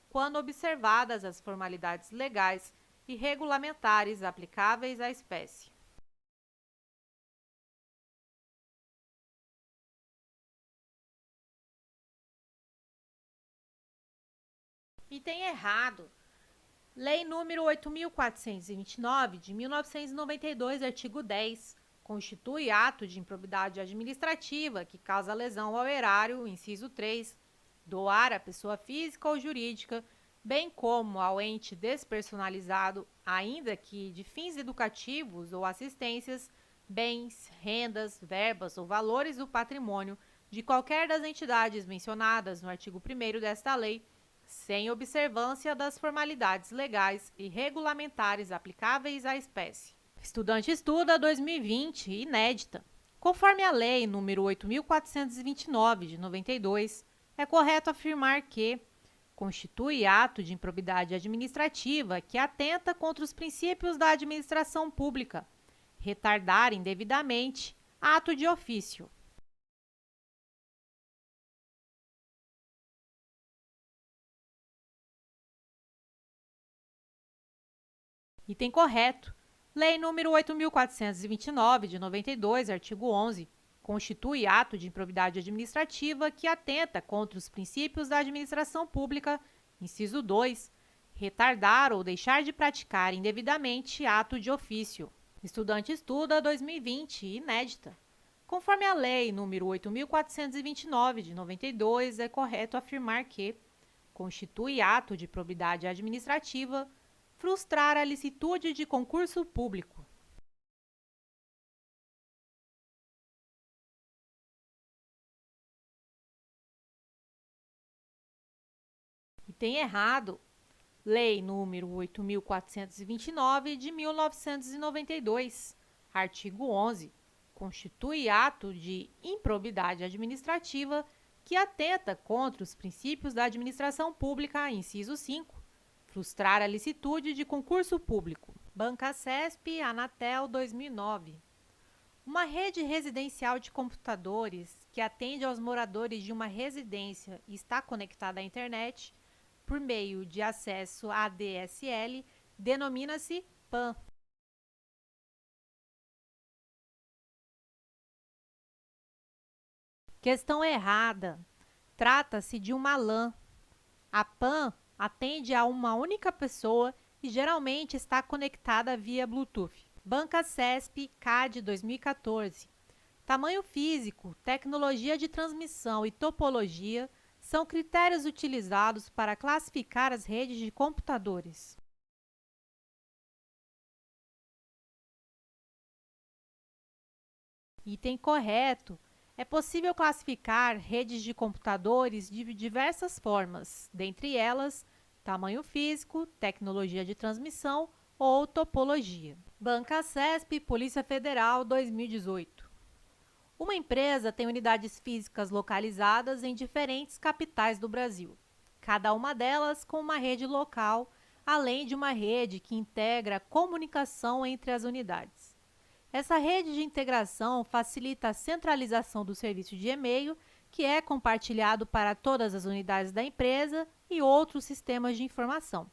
quando observadas as formalidades legais e regulamentares aplicáveis à espécie. Item errado. Lei nº 8.429, de 1992, artigo 10, constitui ato de improbidade administrativa que causa lesão ao erário, inciso 3, doar à pessoa física ou jurídica, bem como ao ente despersonalizado, ainda que de fins educativos ou assistências, bens, rendas, verbas ou valores do patrimônio de qualquer das entidades mencionadas no artigo 1º desta lei, sem observância das formalidades legais e regulamentares aplicáveis à espécie. Estudante estuda 2020, inédita. Conforme a Lei nº 8.429, de 92, é correto afirmar que constitui ato de improbidade administrativa que atenta contra os princípios da administração pública, retardar indevidamente ato de ofício. Item correto. Lei nº 8.429, de 92, artigo 11, constitui ato de improbidade administrativa que atenta contra os princípios da administração pública, inciso 2, retardar ou deixar de praticar indevidamente ato de ofício. Estudante estuda 2020, inédita. Conforme a Lei nº 8.429, de 92, é correto afirmar que constitui ato de probidade administrativa frustrar a licitude de concurso público. Item errado. Lei número 8.429, de 1992, artigo 11, constitui ato de improbidade administrativa que atenta contra os princípios da administração pública, inciso 5, frustrar a licitude de concurso público. Banca CESP, Anatel, 2009. Uma rede residencial de computadores que atende aos moradores de uma residência e está conectada à internet por meio de acesso ADSL, denomina-se PAN. Questão errada. Trata-se de uma LAN. A PAN atende a uma única pessoa e geralmente está conectada via Bluetooth. Banca CESP, CAD 2014. Tamanho físico, tecnologia de transmissão e topologia são critérios utilizados para classificar as redes de computadores. Item correto. É possível classificar redes de computadores de diversas formas, dentre elas, tamanho físico, tecnologia de transmissão ou topologia. Banca CESP, Polícia Federal, 2018. Uma empresa tem unidades físicas localizadas em diferentes capitais do Brasil, cada uma delas com uma rede local, além de uma rede que integra a comunicação entre as unidades. Essa rede de integração facilita a centralização do serviço de e-mail, que é compartilhado para todas as unidades da empresa e outros sistemas de informação.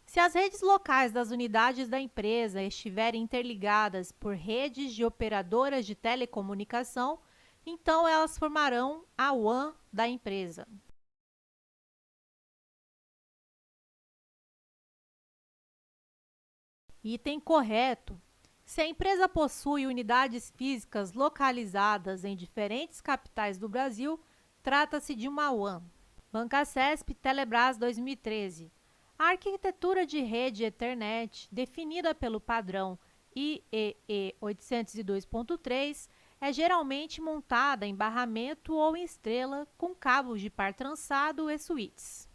Se as redes locais das unidades da empresa estiverem interligadas por redes de operadoras de telecomunicação, então elas formarão a WAN da empresa. Item correto. Se a empresa possui unidades físicas localizadas em diferentes capitais do Brasil, trata-se de uma WAN. Banca CESP, Telebrás, 2013. A arquitetura de rede Ethernet, definida pelo padrão IEEE 802.3, é geralmente montada em barramento ou em estrela com cabos de par trançado e switches.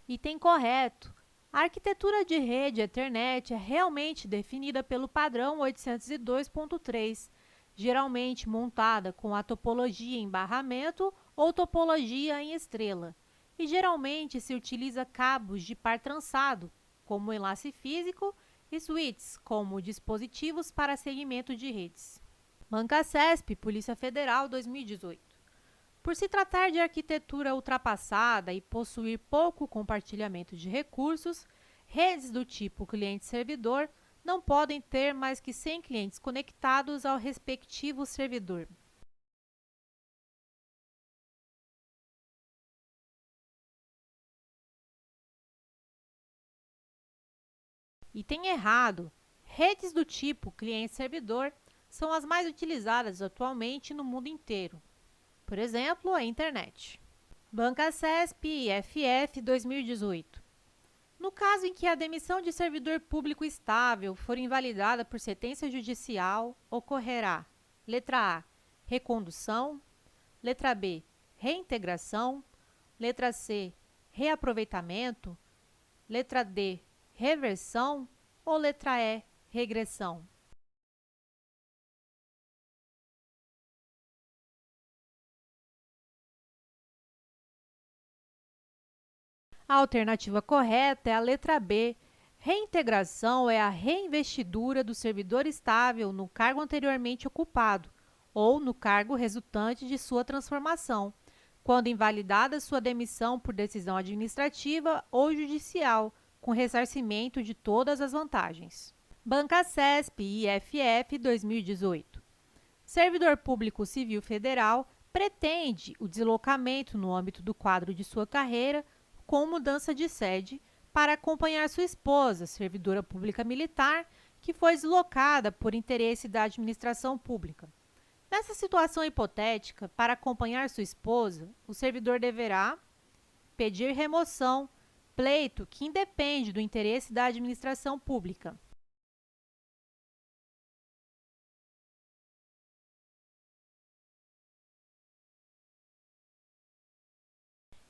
Item correto. A arquitetura de rede Ethernet é realmente definida pelo padrão 802.3, geralmente montada com a topologia em barramento ou topologia em estrela, e geralmente se utiliza cabos de par trançado, como enlace físico, e switches, como dispositivos para segmento de redes. Banca CESP, Polícia Federal, 2018. Por se tratar de arquitetura ultrapassada e possuir pouco compartilhamento de recursos, redes do tipo cliente-servidor não podem ter mais que 100 clientes conectados ao respectivo servidor. Item errado. Redes do tipo cliente-servidor são as mais utilizadas atualmente no mundo inteiro. Por exemplo, a internet. Banca CESP, IFF, 2018. No caso em que a demissão de servidor público estável for invalidada por sentença judicial, ocorrerá: letra A, recondução; letra B, reintegração; letra C, reaproveitamento; letra D, reversão; ou letra E, regressão. A alternativa correta é a letra B. Reintegração é a reinvestidura do servidor estável no cargo anteriormente ocupado, ou no cargo resultante de sua transformação, quando invalidada sua demissão por decisão administrativa ou judicial, com ressarcimento de todas as vantagens. Bancasesp e IFF 2018. Servidor Público Civil Federal pretende o deslocamento no âmbito do quadro de sua carreira com mudança de sede para acompanhar sua esposa, servidora pública militar, que foi deslocada por interesse da administração pública. Nessa situação hipotética, para acompanhar sua esposa, o servidor deverá pedir remoção, pleito que independe do interesse da administração pública.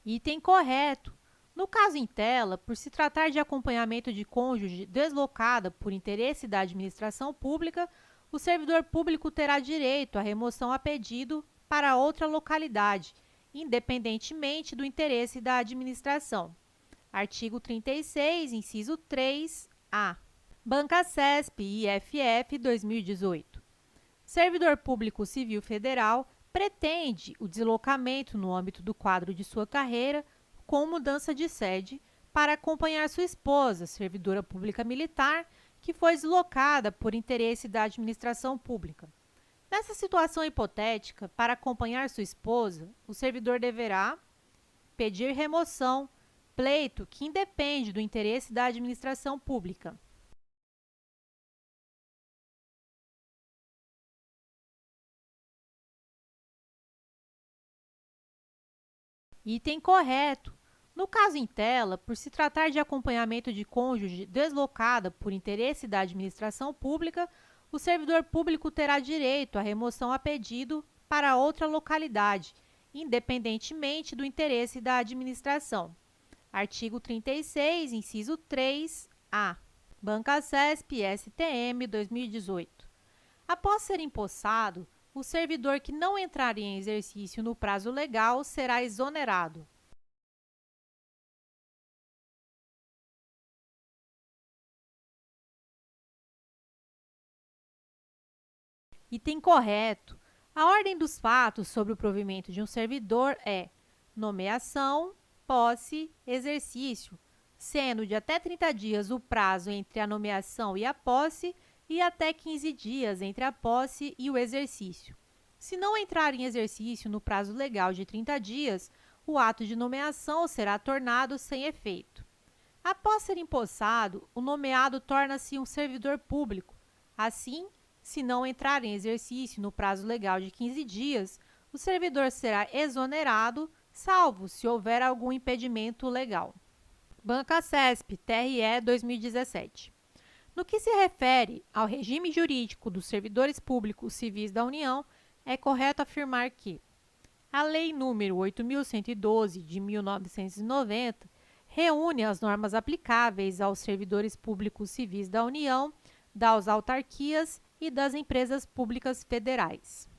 Item correto. No caso em tela, por se tratar de acompanhamento de cônjuge deslocada por interesse da administração pública, o servidor público terá direito à remoção a pedido para outra localidade, independentemente do interesse da administração. Artigo 36, inciso 3-A. Bancasesp e IFF 2018. Servidor Público Civil Federal pretende o deslocamento no âmbito do quadro de sua carreira com mudança de sede para acompanhar sua esposa, servidora pública militar, que foi deslocada por interesse da administração pública. Nessa situação hipotética, para acompanhar sua esposa, o servidor deverá pedir remoção, pleito que independe do interesse da administração pública. Item correto. No caso em tela, por se tratar de acompanhamento de cônjuge deslocada por interesse da administração pública, o servidor público terá direito à remoção a pedido para outra localidade, independentemente do interesse da administração. Artigo 36, inciso 3-A. Bancasesp STM 2018. Após ser empossado, o servidor que não entrar em exercício no prazo legal será exonerado. Item correto. A ordem dos fatos sobre o provimento de um servidor é nomeação, posse, exercício, sendo de até 30 dias o prazo entre a nomeação e a posse e até 15 dias entre a posse e o exercício. Se não entrar em exercício no prazo legal de 30 dias, o ato de nomeação será tornado sem efeito. Após ser empossado, o nomeado torna-se um servidor público. Assim, se não entrar em exercício no prazo legal de 15 dias, o servidor será exonerado, salvo se houver algum impedimento legal. Bancasesp, TRE 2017. No que se refere ao regime jurídico dos servidores públicos civis da União, é correto afirmar que a Lei nº 8.112, de 1990, reúne as normas aplicáveis aos servidores públicos civis da União, das autarquias e das empresas públicas federais.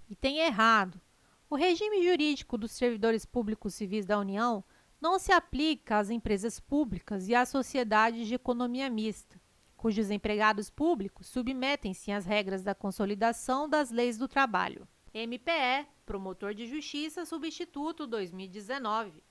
Item errado. O regime jurídico dos servidores públicos civis da União não se aplica às empresas públicas e às sociedades de economia mista, cujos empregados públicos submetem-se às regras da consolidação das leis do trabalho. MPE, Promotor de Justiça Substituto 2019.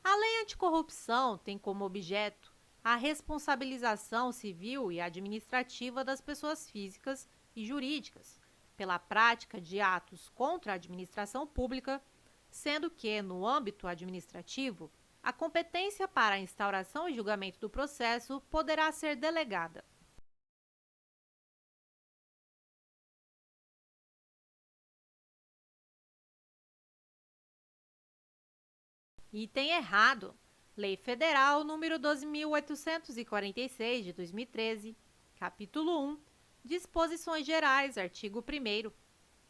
A Lei Anticorrupção tem como objeto a responsabilização civil e administrativa das pessoas físicas e jurídicas pela prática de atos contra a administração pública, sendo que, no âmbito administrativo, a competência para a instauração e julgamento do processo poderá ser delegada. Item errado. Lei Federal nº 12.846, de 2013, capítulo 1, Disposições Gerais, artigo 1º.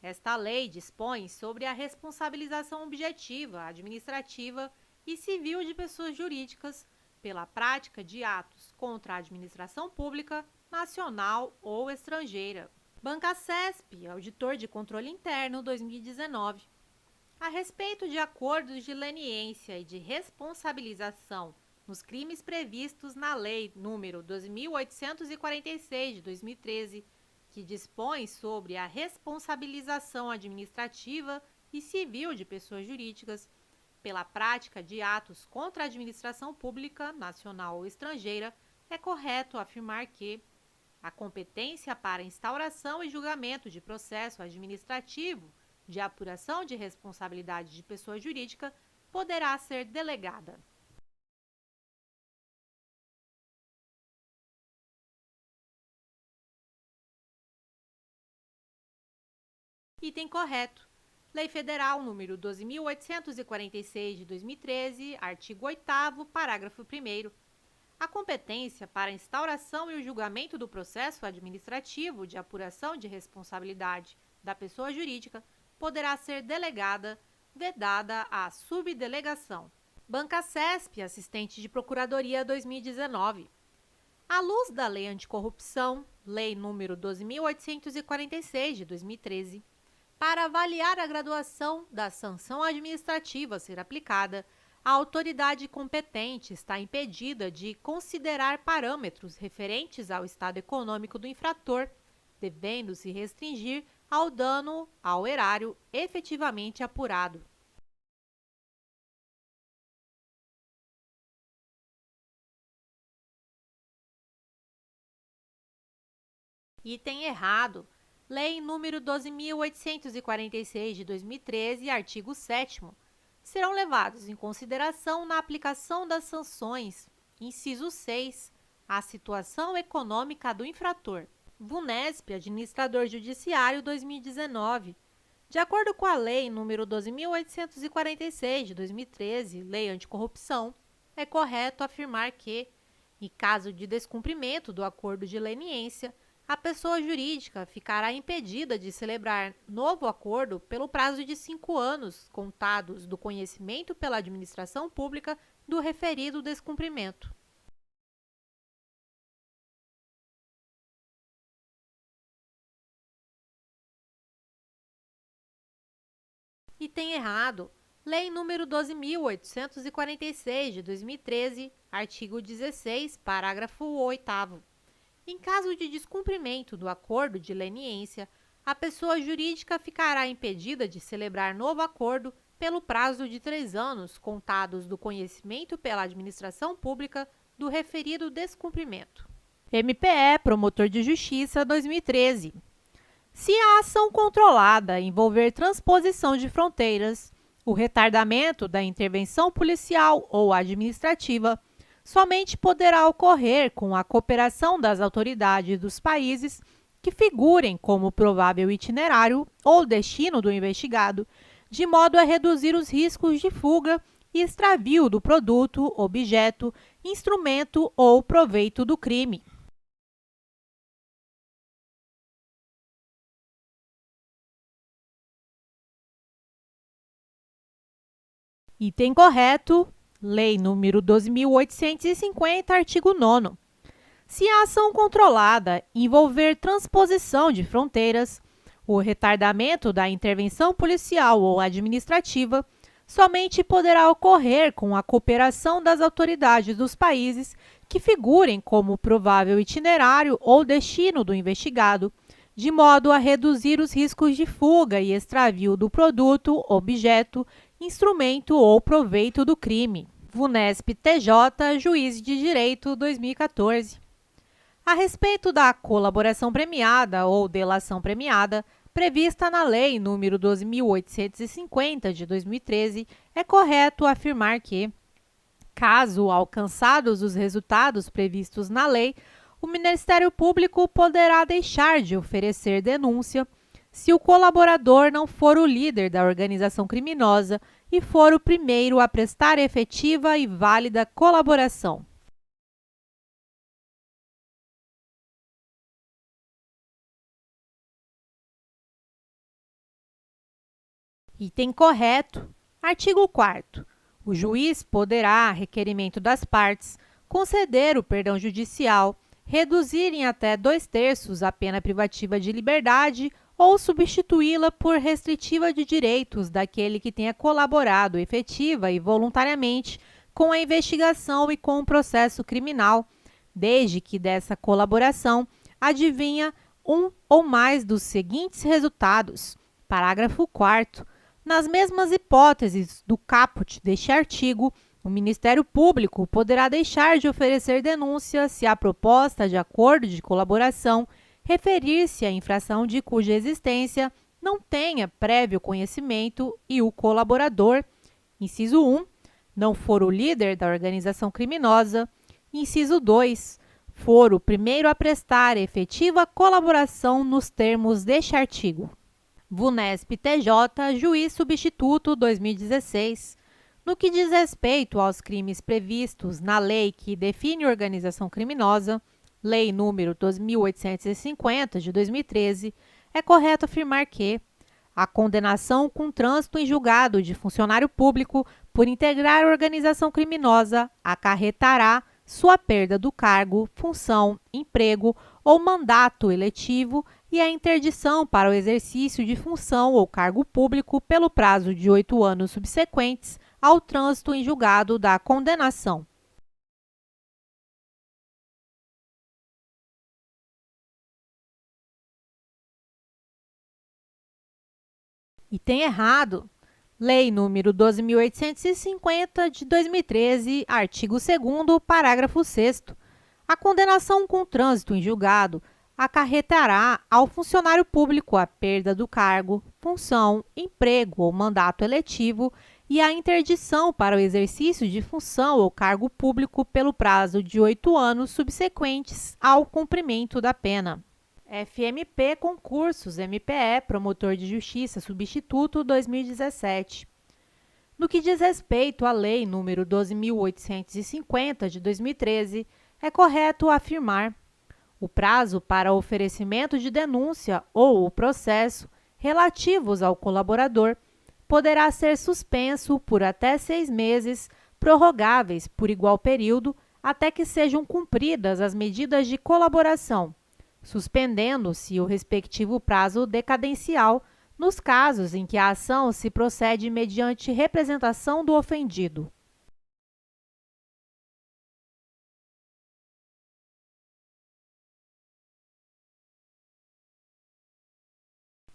Esta lei dispõe sobre a responsabilização objetiva, administrativa e civil de pessoas jurídicas pela prática de atos contra a administração pública, nacional ou estrangeira. Bancasesp, Auditor de Controle Interno 2019. A respeito de acordos de leniência e de responsabilização nos crimes previstos na Lei nº 2.846, de 2013, que dispõe sobre a responsabilização administrativa e civil de pessoas jurídicas pela prática de atos contra a administração pública, nacional ou estrangeira, é correto afirmar que a competência para instauração e julgamento de processo administrativo de apuração de responsabilidade de pessoa jurídica poderá ser delegada. Item correto. Lei Federal nº 12.846, de 2013, artigo 8º, parágrafo 1º. A competência para a instauração e o julgamento do processo administrativo de apuração de responsabilidade da pessoa jurídica poderá ser delegada, vedada a subdelegação. Banca CESP, assistente de Procuradoria 2019. À luz da Lei Anticorrupção, Lei nº 12.846, de 2013, para avaliar a graduação da sanção administrativa a ser aplicada, a autoridade competente está impedida de considerar parâmetros referentes ao estado econômico do infrator, devendo se restringir ao dano ao erário efetivamente apurado. Item errado. Lei nº 12.846, de 2013, artigo 7º. Serão levados em consideração na aplicação das sanções, inciso 6, a situação econômica do infrator. VUNESP, Administrador Judiciário 2019. De acordo com a Lei nº 12.846, de 2013, Lei Anticorrupção, é correto afirmar que, em caso de descumprimento do acordo de leniência, a pessoa jurídica ficará impedida de celebrar novo acordo pelo prazo de 5 anos, contados do conhecimento pela administração pública do referido descumprimento. Item errado. Lei nº 12.846, de 2013, artigo 16, parágrafo 8º. Em caso de descumprimento do acordo de leniência, a pessoa jurídica ficará impedida de celebrar novo acordo pelo prazo de 3 anos, contados do conhecimento pela administração pública do referido descumprimento. MPE, Promotor de Justiça, 2013. Se a ação controlada envolver transposição de fronteiras, o retardamento da intervenção policial ou administrativa somente poderá ocorrer com a cooperação das autoridades dos países que figurem como provável itinerário ou destino do investigado, de modo a reduzir os riscos de fuga e extravio do produto, objeto, instrumento ou proveito do crime. Item correto. Lei nº 12.850, artigo 9º. Se a ação controlada envolver transposição de fronteiras, o retardamento da intervenção policial ou administrativa somente poderá ocorrer com a cooperação das autoridades dos países que figurem como provável itinerário ou destino do investigado, de modo a reduzir os riscos de fuga e extravio do produto, objeto, instrumento ou proveito do crime. VUNESP TJ, Juiz de Direito, 2014. A respeito da colaboração premiada ou delação premiada, prevista na Lei nº 12.850, de 2013, é correto afirmar que, caso alcançados os resultados previstos na lei, o Ministério Público poderá deixar de oferecer denúncia se o colaborador não for o líder da organização criminosa e for o primeiro a prestar efetiva e válida colaboração. Item correto. Artigo 4º. O juiz poderá, a requerimento das partes, conceder o perdão judicial, reduzir em até 2/3 a pena privativa de liberdade ou substituí-la por restritiva de direitos daquele que tenha colaborado efetiva e voluntariamente com a investigação e com o processo criminal, desde que dessa colaboração advinha um ou mais dos seguintes resultados. Parágrafo 4º. Nas mesmas hipóteses do caput deste artigo, o Ministério Público poderá deixar de oferecer denúncia se a proposta de acordo de colaboração referir-se à infração de cuja existência não tenha prévio conhecimento e o colaborador, inciso 1, não for o líder da organização criminosa, inciso 2, for o primeiro a prestar efetiva colaboração nos termos deste artigo. VUNESP TJ, Juiz Substituto 2016. No que diz respeito aos crimes previstos na lei que define organização criminosa, Lei nº 2.850, de 2013, é correto afirmar que a condenação com trânsito em julgado de funcionário público por integrar organização criminosa acarretará sua perda do cargo, função, emprego ou mandato eletivo e a interdição para o exercício de função ou cargo público pelo prazo de 8 anos subsequentes ao trânsito em julgado da condenação. Item errado. Lei nº 12.850, de 2013, artigo 2º, parágrafo 6º. A condenação com trânsito em julgado acarretará ao funcionário público a perda do cargo, função, emprego ou mandato eletivo e a interdição para o exercício de função ou cargo público pelo prazo de 8 anos subsequentes ao cumprimento da pena. FMP Concursos MPE Promotor de Justiça Substituto 2017. No que diz respeito à Lei nº 12.850, de 2013, é correto afirmar: o prazo para oferecimento de denúncia ou o processo relativos ao colaborador poderá ser suspenso por até 6 meses, prorrogáveis por igual período, até que sejam cumpridas as medidas de colaboração, suspendendo-se o respectivo prazo decadencial nos casos em que a ação se procede mediante representação do ofendido.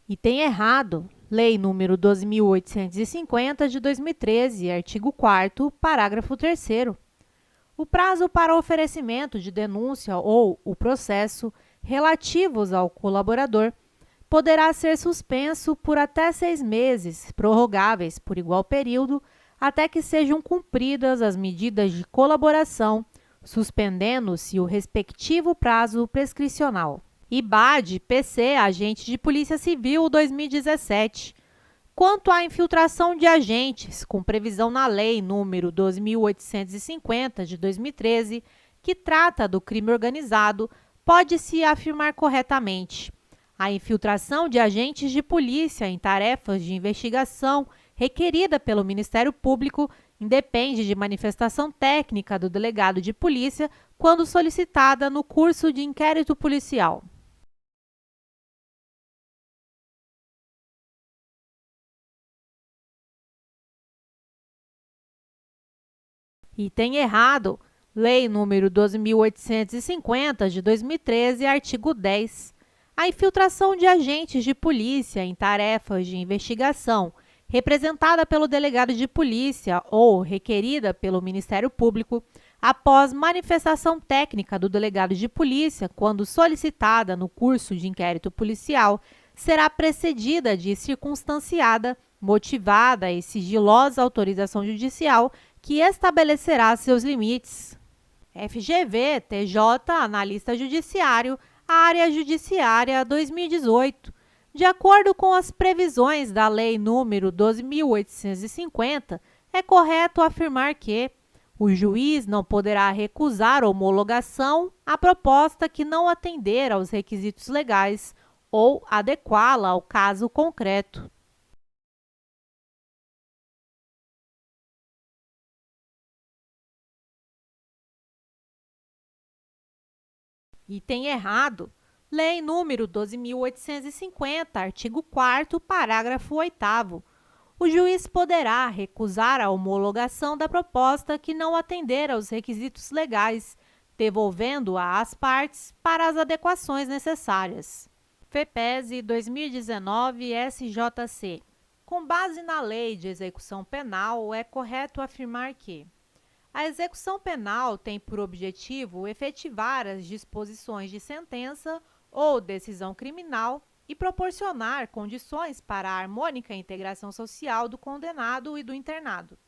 Item errado. Lei nº 12.850, de 2013, artigo 4º, parágrafo 3º. O prazo para oferecimento de denúncia ou o processo relativos ao colaborador poderá ser suspenso por até 6 meses, prorrogáveis por igual período, até que sejam cumpridas as medidas de colaboração, suspendendo-se o respectivo prazo prescricional. IBAD, PC, Agente de Polícia Civil 2017. Quanto à infiltração de agentes, com previsão na Lei nº 12.850, de 2013, que trata do crime organizado, pode-se afirmar corretamente: a infiltração de agentes de polícia em tarefas de investigação requerida pelo Ministério Público independe de manifestação técnica do delegado de polícia quando solicitada no curso de inquérito policial. Item errado. Lei nº 12.850, de 2013, artigo 10. A infiltração de agentes de polícia em tarefas de investigação, representada pelo delegado de polícia ou requerida pelo Ministério Público, após manifestação técnica do delegado de polícia, quando solicitada no curso de inquérito policial, será precedida de circunstanciada, motivada e sigilosa autorização judicial que estabelecerá seus limites. FGV, TJ, Analista Judiciário, Área Judiciária 2018. De acordo com as previsões da Lei nº 12.850, é correto afirmar que o juiz não poderá recusar homologação à proposta que não atender aos requisitos legais ou adequá-la ao caso concreto. Item errado. Lei número 12.850, artigo 4º, parágrafo 8º. O juiz poderá recusar a homologação da proposta que não atender aos requisitos legais, devolvendo-a às partes para as adequações necessárias. FEPESE 2019 SJC. Com base na Lei de Execução Penal, é correto afirmar que a execução penal tem por objetivo efetivar as disposições de sentença ou decisão criminal e proporcionar condições para a harmônica integração social do condenado e do internado.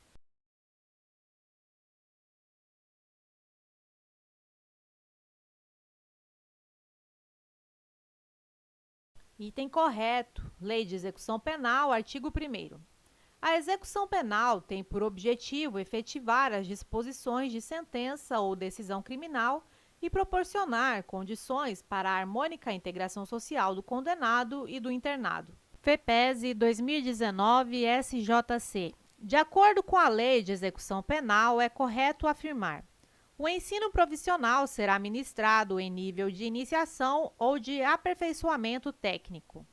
Item correto. Lei de Execução Penal, artigo 1º. A execução penal tem por objetivo efetivar as disposições de sentença ou decisão criminal e proporcionar condições para a harmônica integração social do condenado e do internado. FEPESE 2019 SJC. De acordo com a Lei de Execução Penal, é correto afirmar: o ensino profissional será ministrado em nível de iniciação ou de aperfeiçoamento técnico.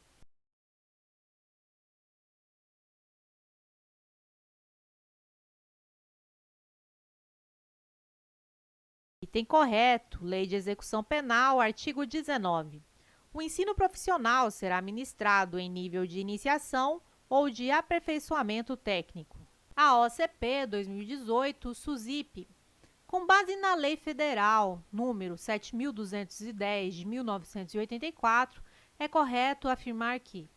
Item correto. Lei de Execução Penal, artigo 19. O ensino profissional será ministrado em nível de iniciação ou de aperfeiçoamento técnico. A OCP 2018, SUSIP. Com base na Lei Federal número 7.210 de 1984, é correto afirmar que,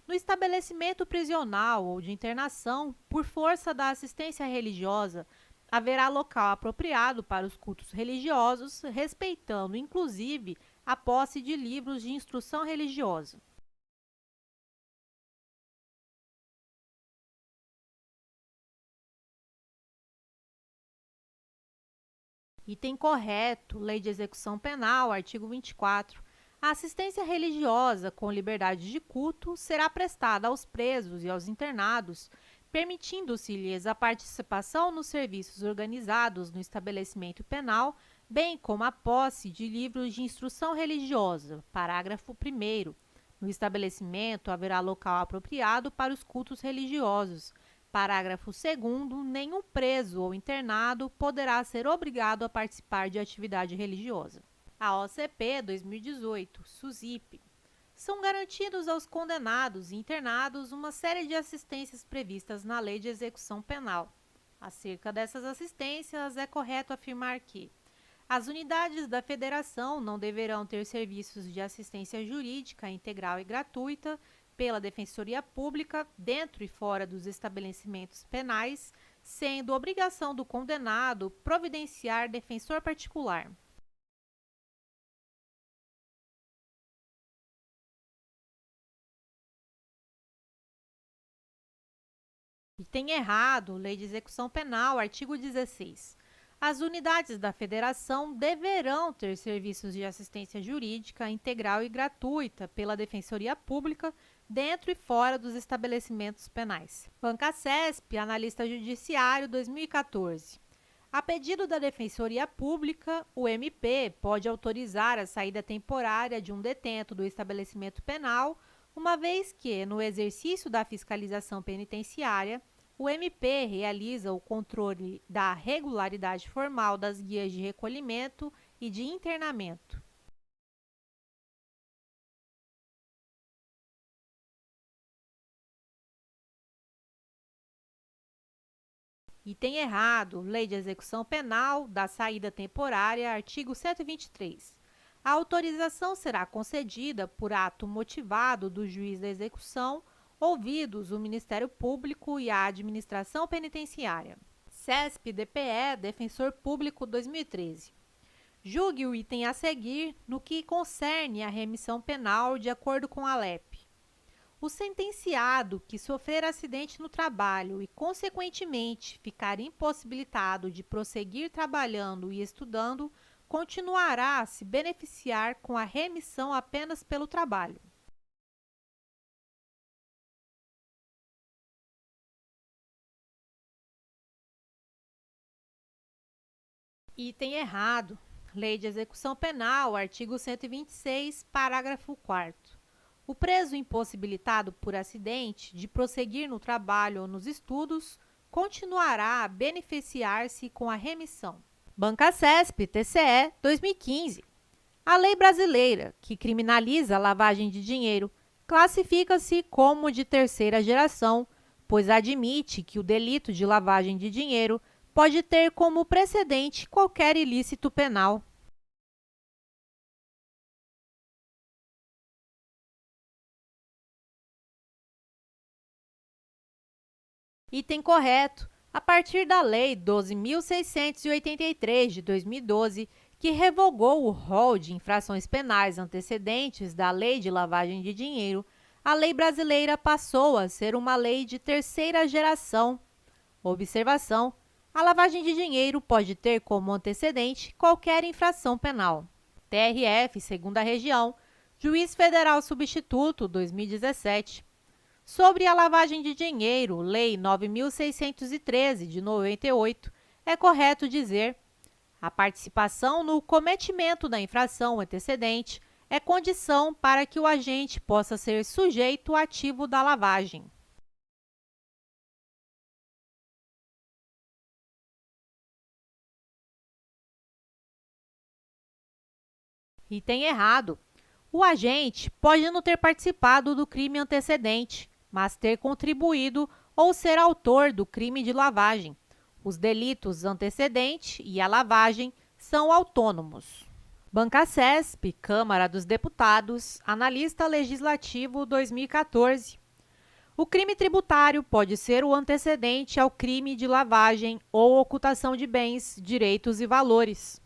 no estabelecimento prisional ou de internação, por força da assistência religiosa, haverá local apropriado para os cultos religiosos, respeitando, inclusive, a posse de livros de instrução religiosa. Item correto. Lei de Execução Penal, artigo 24. A assistência religiosa com liberdade de culto será prestada aos presos e aos internados, permitindo-se-lhes a participação nos serviços organizados no estabelecimento penal, bem como a posse de livros de instrução religiosa. Parágrafo 1º. No estabelecimento haverá local apropriado para os cultos religiosos. Parágrafo 2º. Nenhum preso ou internado poderá ser obrigado a participar de atividade religiosa. A OCP 2018, SUSIP. São garantidos aos condenados e internados uma série de assistências previstas na Lei de Execução Penal. Acerca dessas assistências, é correto afirmar que as unidades da Federação não deverão ter serviços de assistência jurídica integral e gratuita pela Defensoria Pública dentro e fora dos estabelecimentos penais, sendo obrigação do condenado providenciar defensor particular. Item errado. Lei de Execução Penal, artigo 16. As unidades da Federação deverão ter serviços de assistência jurídica integral e gratuita pela Defensoria Pública dentro e fora dos estabelecimentos penais. Banca CESP, Analista Judiciário, 2014. A pedido da Defensoria Pública, o MP pode autorizar a saída temporária de um detento do estabelecimento penal, uma vez que, no exercício da fiscalização penitenciária, o MP realiza o controle da regularidade formal das guias de recolhimento e de internamento. Item errado. Lei de Execução Penal, da saída temporária, artigo 123. A autorização será concedida por ato motivado do juiz da execução, ouvidos o Ministério Público e a Administração Penitenciária. CESP-DPE, Defensor Público 2013. Julgue o item a seguir no que concerne à remissão penal de acordo com a LEP. O sentenciado que sofrer acidente no trabalho e, consequentemente, ficar impossibilitado de prosseguir trabalhando e estudando, continuará a se beneficiar com a remissão apenas pelo trabalho. Item errado. Lei de Execução Penal, artigo 126, parágrafo 4º. O preso impossibilitado por acidente de prosseguir no trabalho ou nos estudos continuará a beneficiar-se com a remissão. Bancacesp, TCE, 2015. A lei brasileira, que criminaliza a lavagem de dinheiro, classifica-se como de terceira geração, pois admite que o delito de lavagem de dinheiro pode ter como precedente qualquer ilícito penal. Item correto. A partir da Lei 12.683, de 2012, que revogou o rol de infrações penais antecedentes da Lei de Lavagem de Dinheiro, a lei brasileira passou a ser uma lei de terceira geração. Observação: a lavagem de dinheiro pode ter como antecedente qualquer infração penal. TRF, segunda região, Juiz Federal Substituto, 2017. Sobre a lavagem de dinheiro, Lei 9.613, de 98, é correto dizer: a participação no cometimento da infração antecedente é condição para que o agente possa ser sujeito ativo da lavagem. Item errado. O agente pode não ter participado do crime antecedente, mas ter contribuído ou ser autor do crime de lavagem. Os delitos antecedente e a lavagem são autônomos. Bancacesp, Câmara dos Deputados, Analista Legislativo 2014. O crime tributário pode ser o antecedente ao crime de lavagem ou ocultação de bens, direitos e valores.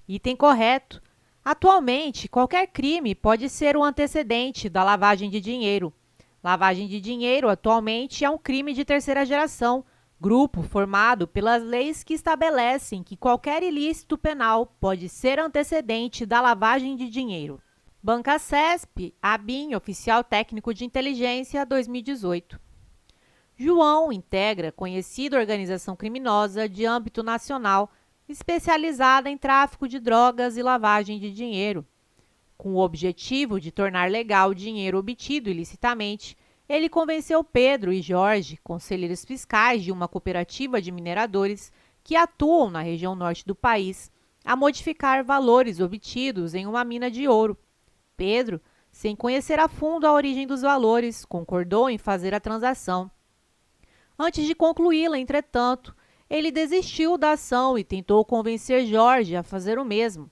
Item correto. Atualmente, qualquer crime pode ser o antecedente da lavagem de dinheiro. Lavagem de dinheiro, atualmente, é um crime de terceira geração, grupo formado pelas leis que estabelecem que qualquer ilícito penal pode ser antecedente da lavagem de dinheiro. Bancacesp, ABIN, Oficial Técnico de Inteligência, 2018. João integra conhecida organização criminosa de âmbito nacional especializada em tráfico de drogas e lavagem de dinheiro. Com o objetivo de tornar legal o dinheiro obtido ilicitamente, ele convenceu Pedro e Jorge, conselheiros fiscais de uma cooperativa de mineradores que atuam na região norte do país, a modificar valores obtidos em uma mina de ouro. Pedro, sem conhecer a fundo a origem dos valores, concordou em fazer a transação. Antes de concluí-la, entretanto, ele desistiu da ação e tentou convencer Jorge a fazer o mesmo.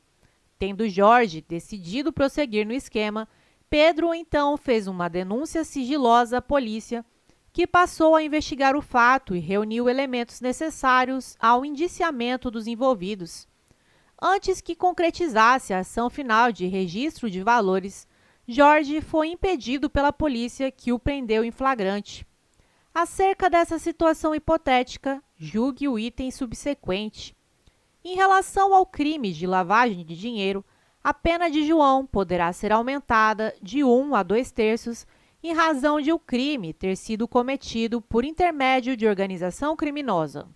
Tendo Jorge decidido prosseguir no esquema, Pedro então fez uma denúncia sigilosa à polícia, que passou a investigar o fato e reuniu elementos necessários ao indiciamento dos envolvidos. Antes que concretizasse a ação final de registro de valores, Jorge foi impedido pela polícia, que o prendeu em flagrante. Acerca dessa situação hipotética, julgue o item subsequente. Em relação ao crime de lavagem de dinheiro, a pena de João poderá ser aumentada de 1 a 2/3 em razão de o crime ter sido cometido por intermédio de organização criminosa.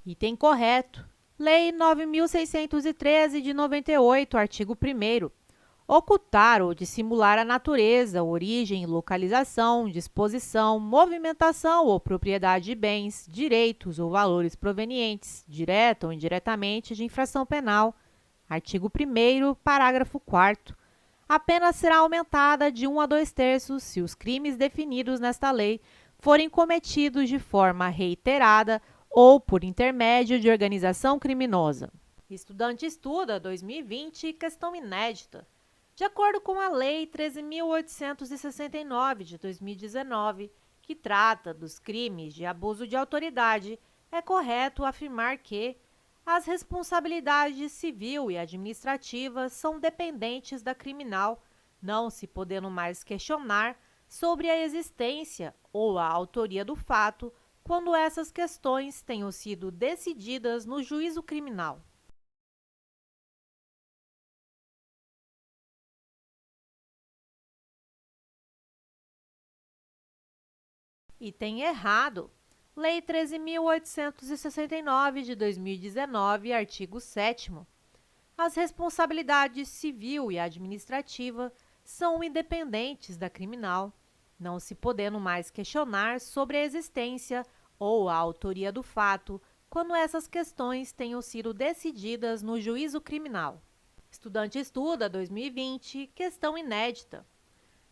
Item correto. Lei 9.613, de 98, artigo 1º. Ocultar ou dissimular a natureza, origem, localização, disposição, movimentação ou propriedade de bens, direitos ou valores provenientes, direta ou indiretamente, de infração penal. Artigo 1º, parágrafo 4º. A pena será aumentada de 1 a 2/3 se os crimes definidos nesta lei forem cometidos de forma reiterada ou por intermédio de organização criminosa. Estudante estuda 2020, questão inédita. De acordo com a Lei 13.869, de 2019, que trata dos crimes de abuso de autoridade, é correto afirmar que as responsabilidades civil e administrativa são dependentes da criminal, não se podendo mais questionar sobre a existência ou a autoria do fato quando essas questões tenham sido decididas no juízo criminal. Item errado. Lei 13.869 de 2019, artigo 7º. As responsabilidades civil e administrativa são independentes da criminal, não se podendo mais questionar sobre a existência ou a autoria do fato quando essas questões tenham sido decididas no juízo criminal. Estudante estuda 2020, questão inédita.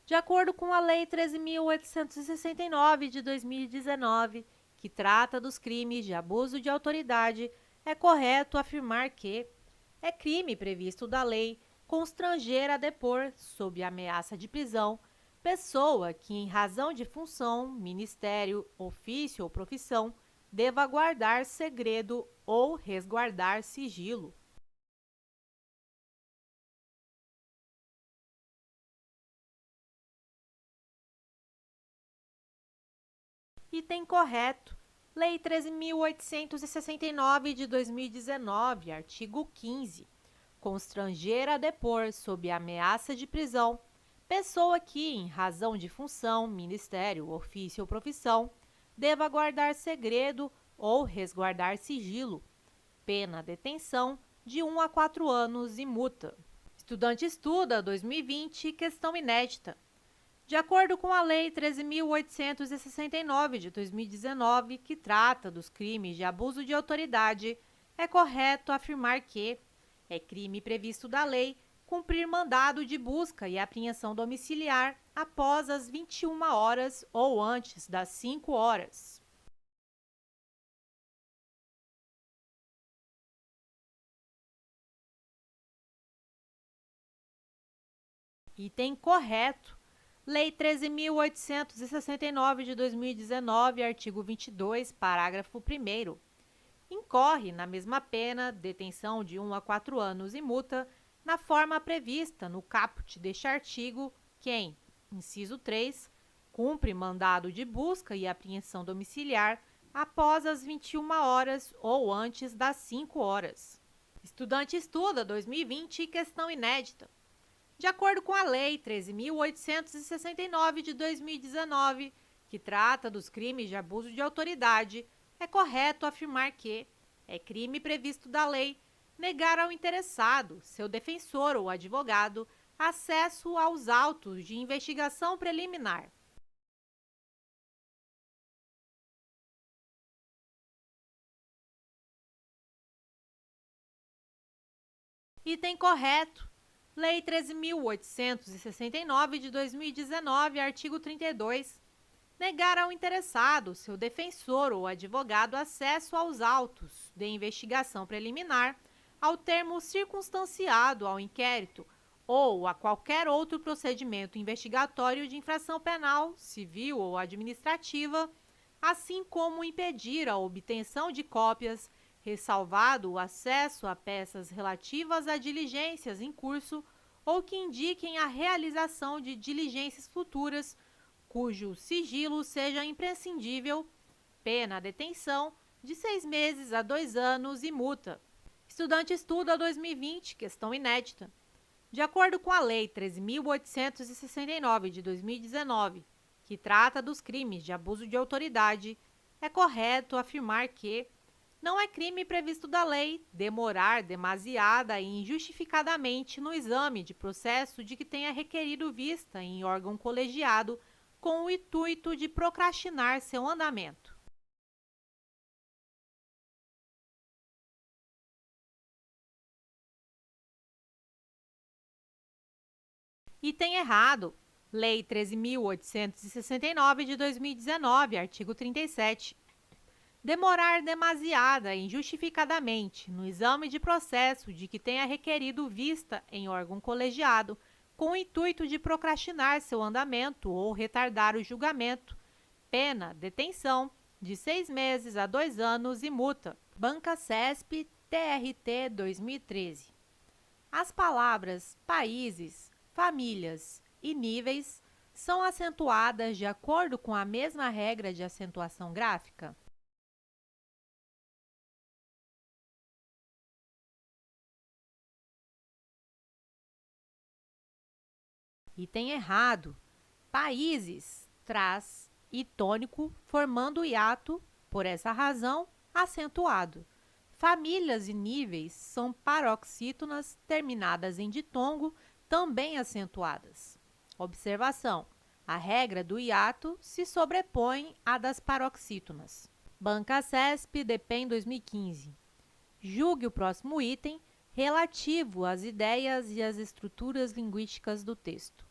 De acordo com a Lei 13.869 de 2019, que trata dos crimes de abuso de autoridade, é correto afirmar que é crime previsto da lei constranger a depor, sob ameaça de prisão, pessoa que, em razão de função, ministério, ofício ou profissão, deva guardar segredo ou resguardar sigilo. Item correto. Lei 13.869 de 2019, artigo 15. Constranger a depor, sob ameaça de prisão, pessoa que, em razão de função, ministério, ofício ou profissão, deva guardar segredo ou resguardar sigilo. Pena detenção de 1 a 4 anos e multa. Estudante estuda 2020, questão inédita. De acordo com a Lei 13.869 de 2019, que trata dos crimes de abuso de autoridade, é correto afirmar que é crime previsto da lei cumprir mandado de busca e apreensão domiciliar após as 21 horas ou antes das 5 horas. Item correto. Lei 13.869 de 2019, artigo 22, parágrafo 1º. Incorre na mesma pena, detenção de 1 a 4 anos e multa, na forma prevista no caput deste artigo, quem, inciso 3, cumpre mandado de busca e apreensão domiciliar após as 21 horas ou antes das 5 horas. Estudante estuda 2020, questão inédita. De acordo com a Lei 13.869 de 2019, que trata dos crimes de abuso de autoridade, é correto afirmar que é crime previsto da lei negar ao interessado, seu defensor ou advogado, acesso aos autos de investigação preliminar. Item correto. Lei 13.869 de 2019, artigo 32. Negar ao interessado, seu defensor ou advogado acesso aos autos de investigação preliminar, ao termo circunstanciado ao inquérito ou a qualquer outro procedimento investigatório de infração penal, civil ou administrativa, assim como impedir a obtenção de cópias, ressalvado o acesso a peças relativas a diligências em curso ou que indiquem a realização de diligências futuras, cujo sigilo seja imprescindível, pena detenção de 6 meses a 2 anos e multa. Estudante estuda 2020, questão inédita. De acordo com a Lei 13.869 de 2019, que trata dos crimes de abuso de autoridade, é correto afirmar que não é crime previsto da lei demorar demasiada e injustificadamente no exame de processo de que tenha requerido vista em órgão colegiado com o intuito de procrastinar seu andamento. Item errado. Lei 13.869 de 2019, artigo 37. Demorar demasiada e injustificadamente no exame de processo de que tenha requerido vista em órgão colegiado com o intuito de procrastinar seu andamento ou retardar o julgamento, pena, detenção, de 6 meses a 2 anos e multa. Banca CESP, TRT 2013. As palavras países, famílias e níveis são acentuadas de acordo com a mesma regra de acentuação gráfica? Item errado. Países traz e tônico formando o hiato, por essa razão, acentuado. Famílias e níveis são paroxítonas terminadas em ditongo, também acentuadas. Observação: a regra do hiato se sobrepõe à das paroxítonas. Banca CESP, DEPEN 2015. Julgue o próximo item relativo às ideias e às estruturas linguísticas do texto.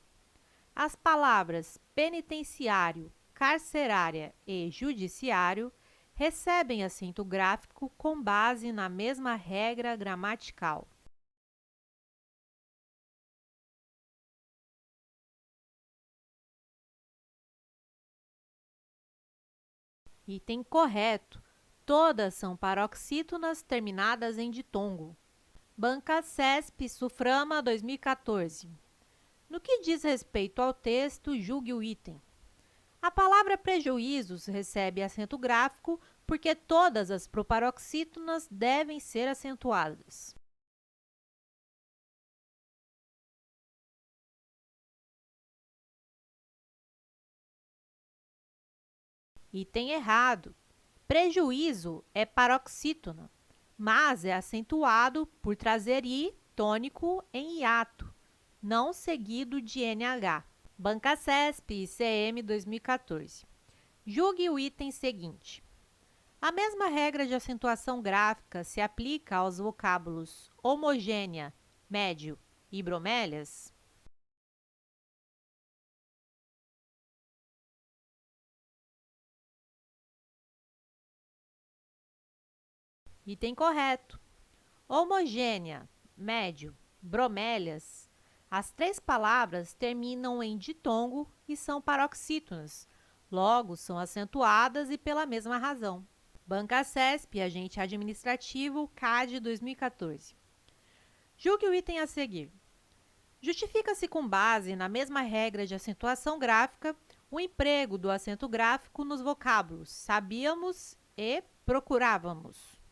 As palavras penitenciário, carcerária e judiciário recebem acento gráfico com base na mesma regra gramatical. Item correto. Todas são paroxítonas terminadas em ditongo. Banca CESP, Suframa 2014. No que diz respeito ao texto, julgue o item. A palavra prejuízos recebe acento gráfico porque todas as proparoxítonas devem ser acentuadas. Item errado. Prejuízo é paroxítona, mas é acentuado por trazer i tônico em hiato, não seguido de NH. Banca CESP, ICM 2014. Julgue o item seguinte. A mesma regra de acentuação gráfica se aplica aos vocábulos homogênea, médio e bromélias? Item correto. Homogênea, médio, bromélias. As três palavras terminam em ditongo e são paroxítonas, logo são acentuadas e pela mesma razão. Banca CESP, agente administrativo, CAD 2014. Julgue o item a seguir. Justifica-se com base na mesma regra de acentuação gráfica o emprego do acento gráfico nos vocábulos sabíamos e procurávamos.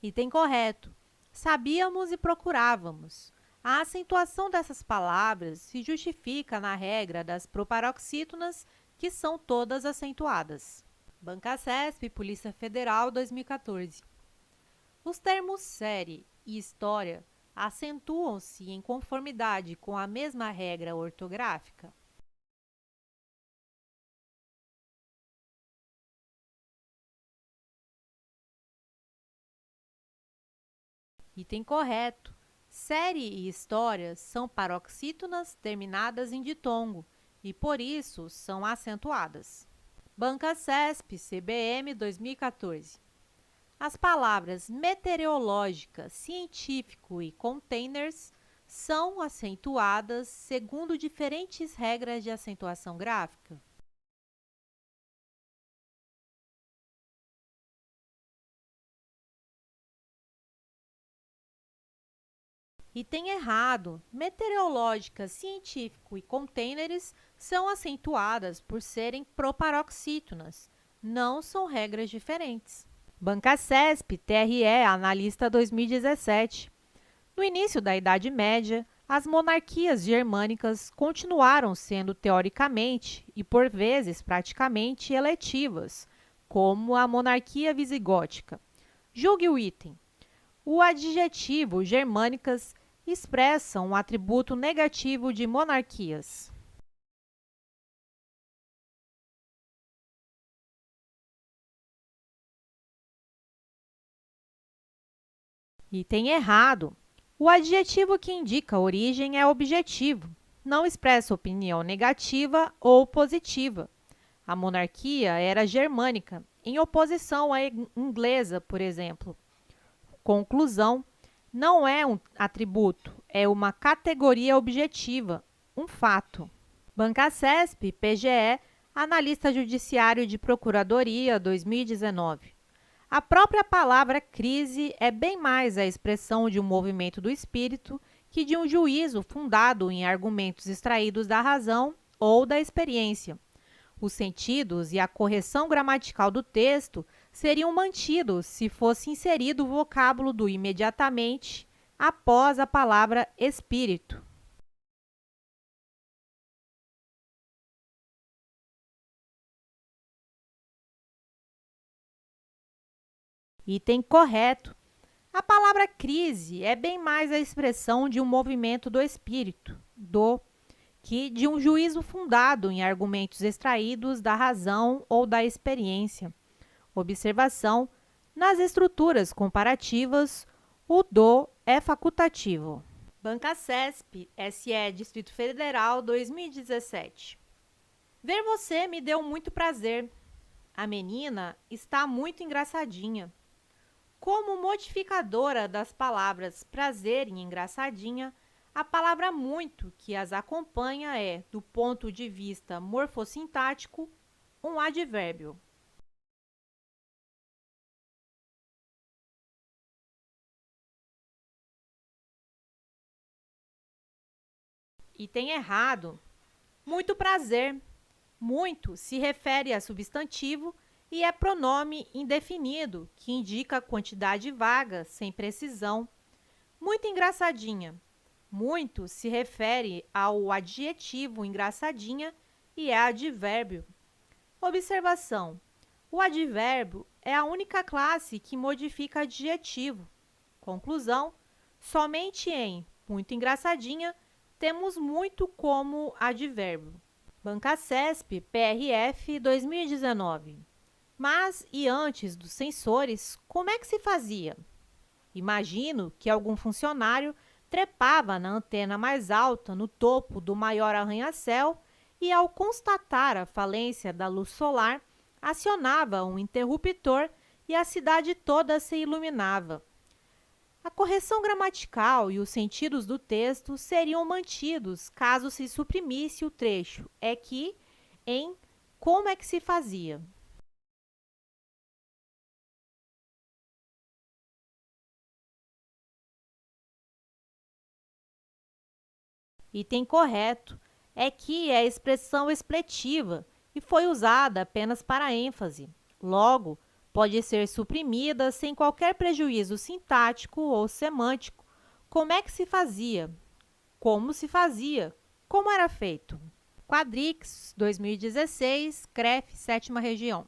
Item correto. Sabíamos e procurávamos. A acentuação dessas palavras se justifica na regra das proparoxítonas, que são todas acentuadas. Banca CESP, Polícia Federal, 2014. Os termos série e história acentuam-se em conformidade com a mesma regra ortográfica? Item correto. Série e história são paroxítonas terminadas em ditongo e, por isso, são acentuadas. Banca CESP, CBM 2014. As palavras meteorológica, científico e containers são acentuadas segundo diferentes regras de acentuação gráfica? Item errado. Meteorológica, científico e containers são acentuadas por serem proparoxítonas. Não são regras diferentes. Banca CESP, TRE, Analista 2017. No início da Idade Média, as monarquias germânicas continuaram sendo teoricamente e, por vezes, praticamente eletivas, como a monarquia visigótica. Julgue o item. O adjetivo germânicas expressa um atributo negativo de monarquias. Item errado. O adjetivo que indica origem é objetivo, não expressa opinião negativa ou positiva. A monarquia era germânica, em oposição à inglesa, por exemplo. Conclusão: não é um atributo, é uma categoria objetiva, um fato. Banca CESP, PGE, Analista Judiciário de Procuradoria, 2019. A própria palavra crise é bem mais a expressão de um movimento do espírito que de um juízo fundado em argumentos extraídos da razão ou da experiência. Os sentidos e a correção gramatical do texto seriam mantidos se fosse inserido o vocábulo do imediatamente após a palavra espírito. Item correto. A palavra crise é bem mais a expressão de um movimento do espírito, que de um juízo fundado em argumentos extraídos da razão ou da experiência. Observação: nas estruturas comparativas, o do é facultativo. Banca CESP, SE Distrito Federal, 2017. Ver você me deu muito prazer. A menina está muito engraçadinha. Como modificadora das palavras prazer e engraçadinha, a palavra muito que as acompanha é, do ponto de vista morfossintático, um advérbio. Item errado. Muito prazer. Muito se refere a substantivo e é pronome indefinido, que indica quantidade vaga, sem precisão. Muito engraçadinha. Muito se refere ao adjetivo engraçadinha e é advérbio. Observação: o advérbio é a única classe que modifica adjetivo. Conclusão: somente em muito engraçadinha temos muito como advérbio. Banca CESP, PRF 2019. Mas, e antes dos sensores, como é que se fazia? Imagino que algum funcionário trepava na antena mais alta, no topo do maior arranha-céu, e ao constatar a falência da luz solar, acionava um interruptor e a cidade toda se iluminava. A correção gramatical e os sentidos do texto seriam mantidos caso se suprimisse o trecho é que, em como é que se fazia. Item correto. É que é expressão expletiva e foi usada apenas para ênfase. Logo, pode ser suprimida sem qualquer prejuízo sintático ou semântico. Como é que se fazia? Como se fazia? Como era feito? Quadrix, 2016, CREF, 7ª Região.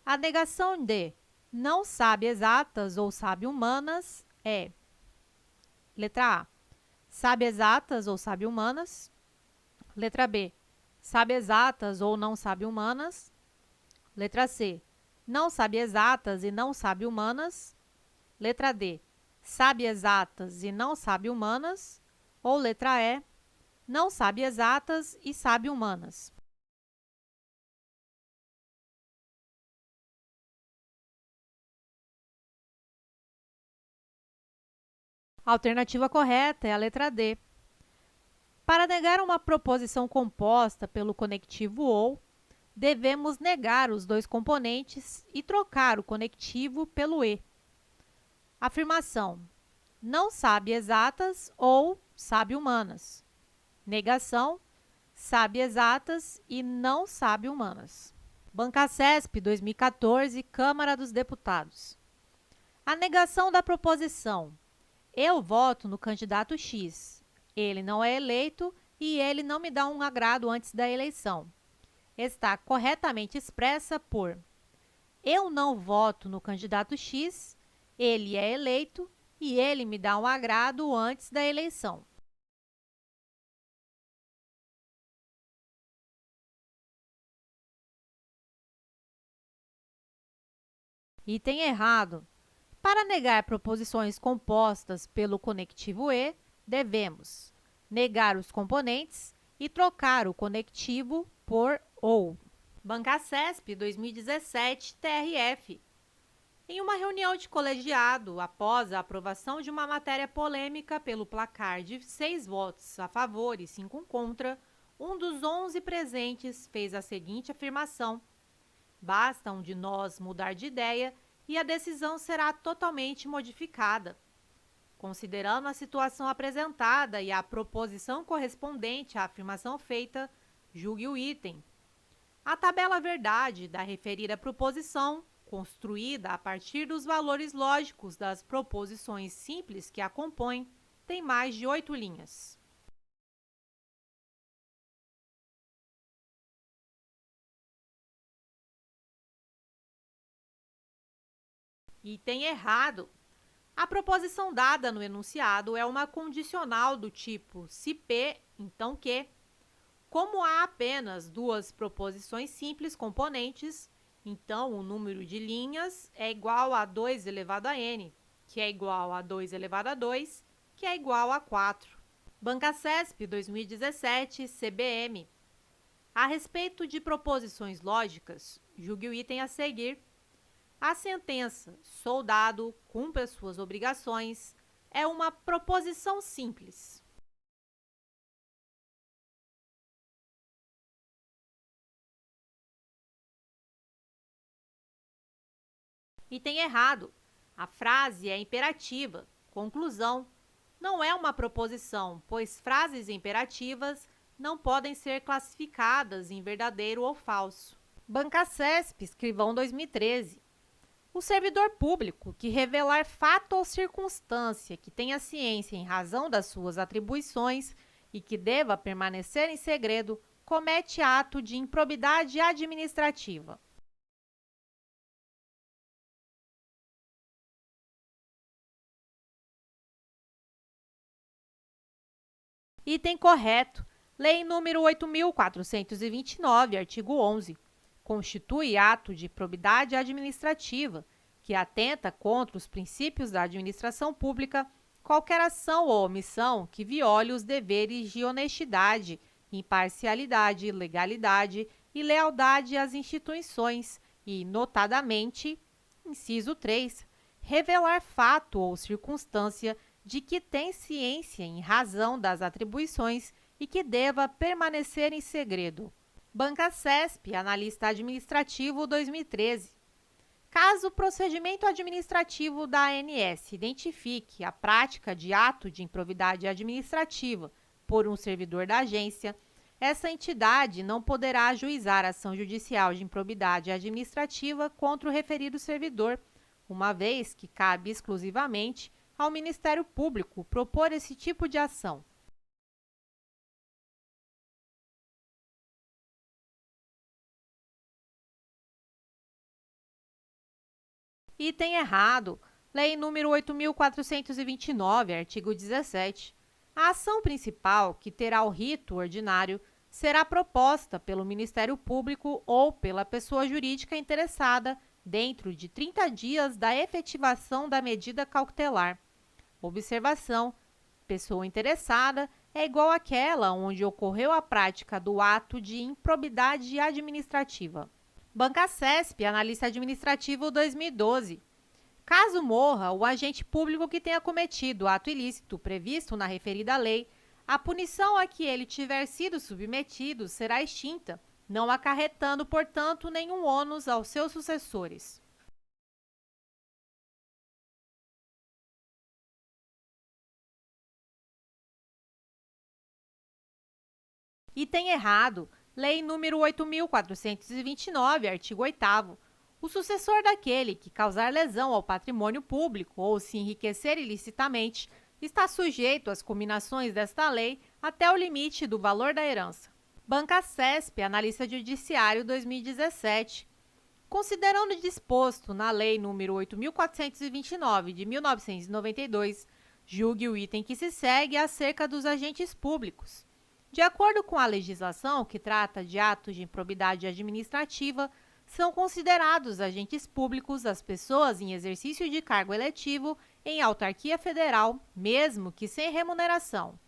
A negação de não sabe exatas ou sabe humanas é: letra A, sabe exatas ou sabe humanas. Letra B, sabe exatas ou não sabe humanas. Letra C, não sabe exatas e não sabe humanas. Letra D, sabe exatas e não sabe humanas. Ou letra E, não sabe exatas e sabe humanas. A alternativa correta é a letra D. Para negar uma proposição composta pelo conectivo ou, devemos negar os dois componentes e trocar o conectivo pelo e. Afirmação: não sabe exatas ou sabe humanas. Negação: sabe exatas e não sabe humanas. Banca CESP, 2014, Câmara dos Deputados. A negação da proposição: eu voto no candidato X. Ele não é eleito e ele não me dá um agrado antes da eleição. Está corretamente expressa por: eu não voto no candidato X, ele é eleito e ele me dá um agrado antes da eleição. Item errado. Para negar proposições compostas pelo conectivo e, devemos negar os componentes e trocar o conectivo por ou. Banca CESP, 2017, TRF. Em uma reunião de colegiado, após a aprovação de uma matéria polêmica pelo placar de 6 votos a favor e 5 contra, um dos 11 presentes fez a seguinte afirmação: basta um de nós mudar de ideia e a decisão será totalmente modificada. Considerando a situação apresentada e a proposição correspondente à afirmação feita, julgue o item. A tabela verdade da referida proposição construída a partir dos valores lógicos das proposições simples que a compõem, tem mais de 8 linhas. Item errado. A proposição dada no enunciado é uma condicional do tipo se P, então que. Como há apenas duas proposições simples componentes, então o número de linhas é igual a 2 elevado a n, que é igual a 2 elevado a 2, que é igual a 4. Bancasesp 2017, CBM. A respeito de proposições lógicas, julgue o item a seguir. A sentença soldado cumpre as suas obrigações é uma proposição simples. Item errado. A frase é imperativa. Conclusão. Não é uma proposição, pois frases imperativas não podem ser classificadas em verdadeiro ou falso. Bancasesp, escrivão 2013. O servidor público que revelar fato ou circunstância que tenha ciência em razão das suas atribuições e que deva permanecer em segredo, comete ato de improbidade administrativa. Item correto. Lei número 8.429, artigo 11. Constitui ato de probidade administrativa, que atenta contra os princípios da administração pública qualquer ação ou omissão que viole os deveres de honestidade, imparcialidade, legalidade e lealdade às instituições e, notadamente, inciso 3, revelar fato ou circunstância de que tem ciência em razão das atribuições e que deva permanecer em segredo. Bancasesp, analista administrativo 2013. Caso o procedimento administrativo da ANS identifique a prática de ato de improbidade administrativa por um servidor da agência, essa entidade não poderá ajuizar ação judicial de improbidade administrativa contra o referido servidor, uma vez que cabe exclusivamente ao Ministério Público propor esse tipo de ação. Item errado. Lei número 8.429, artigo 17. A ação principal, que terá o rito ordinário, será proposta pelo Ministério Público ou pela pessoa jurídica interessada dentro de 30 dias da efetivação da medida cautelar. Observação: pessoa interessada é igual àquela onde ocorreu a prática do ato de improbidade administrativa. Bancasesp, analista administrativo 2012. Caso morra o agente público que tenha cometido ato ilícito previsto na referida lei, a punição a que ele tiver sido submetido será extinta, não acarretando, portanto, nenhum ônus aos seus sucessores. Item errado. Lei número 8.429, artigo 8º. O sucessor daquele que causar lesão ao patrimônio público ou se enriquecer ilicitamente está sujeito às cominações desta lei até o limite do valor da herança. Bancasesp, analista judiciário 2017. Considerando o disposto na Lei nº 8.429, de 1992, julgue o item que se segue acerca dos agentes públicos. De acordo com a legislação que trata de atos de improbidade administrativa, são considerados agentes públicos as pessoas em exercício de cargo eletivo em autarquia federal, mesmo que sem remuneração.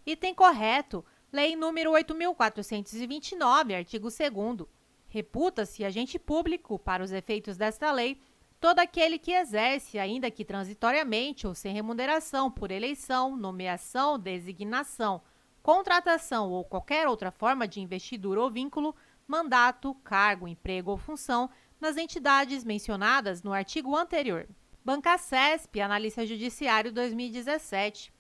Item correto. Lei número 8.429, artigo 2º. Reputa-se agente público, para os efeitos desta lei, todo aquele que exerce, ainda que transitoriamente ou sem remuneração, por eleição, nomeação, designação, contratação ou qualquer outra forma de investidura ou vínculo, mandato, cargo, emprego ou função nas entidades mencionadas no artigo anterior. Bancasesp, analista judiciário 2017.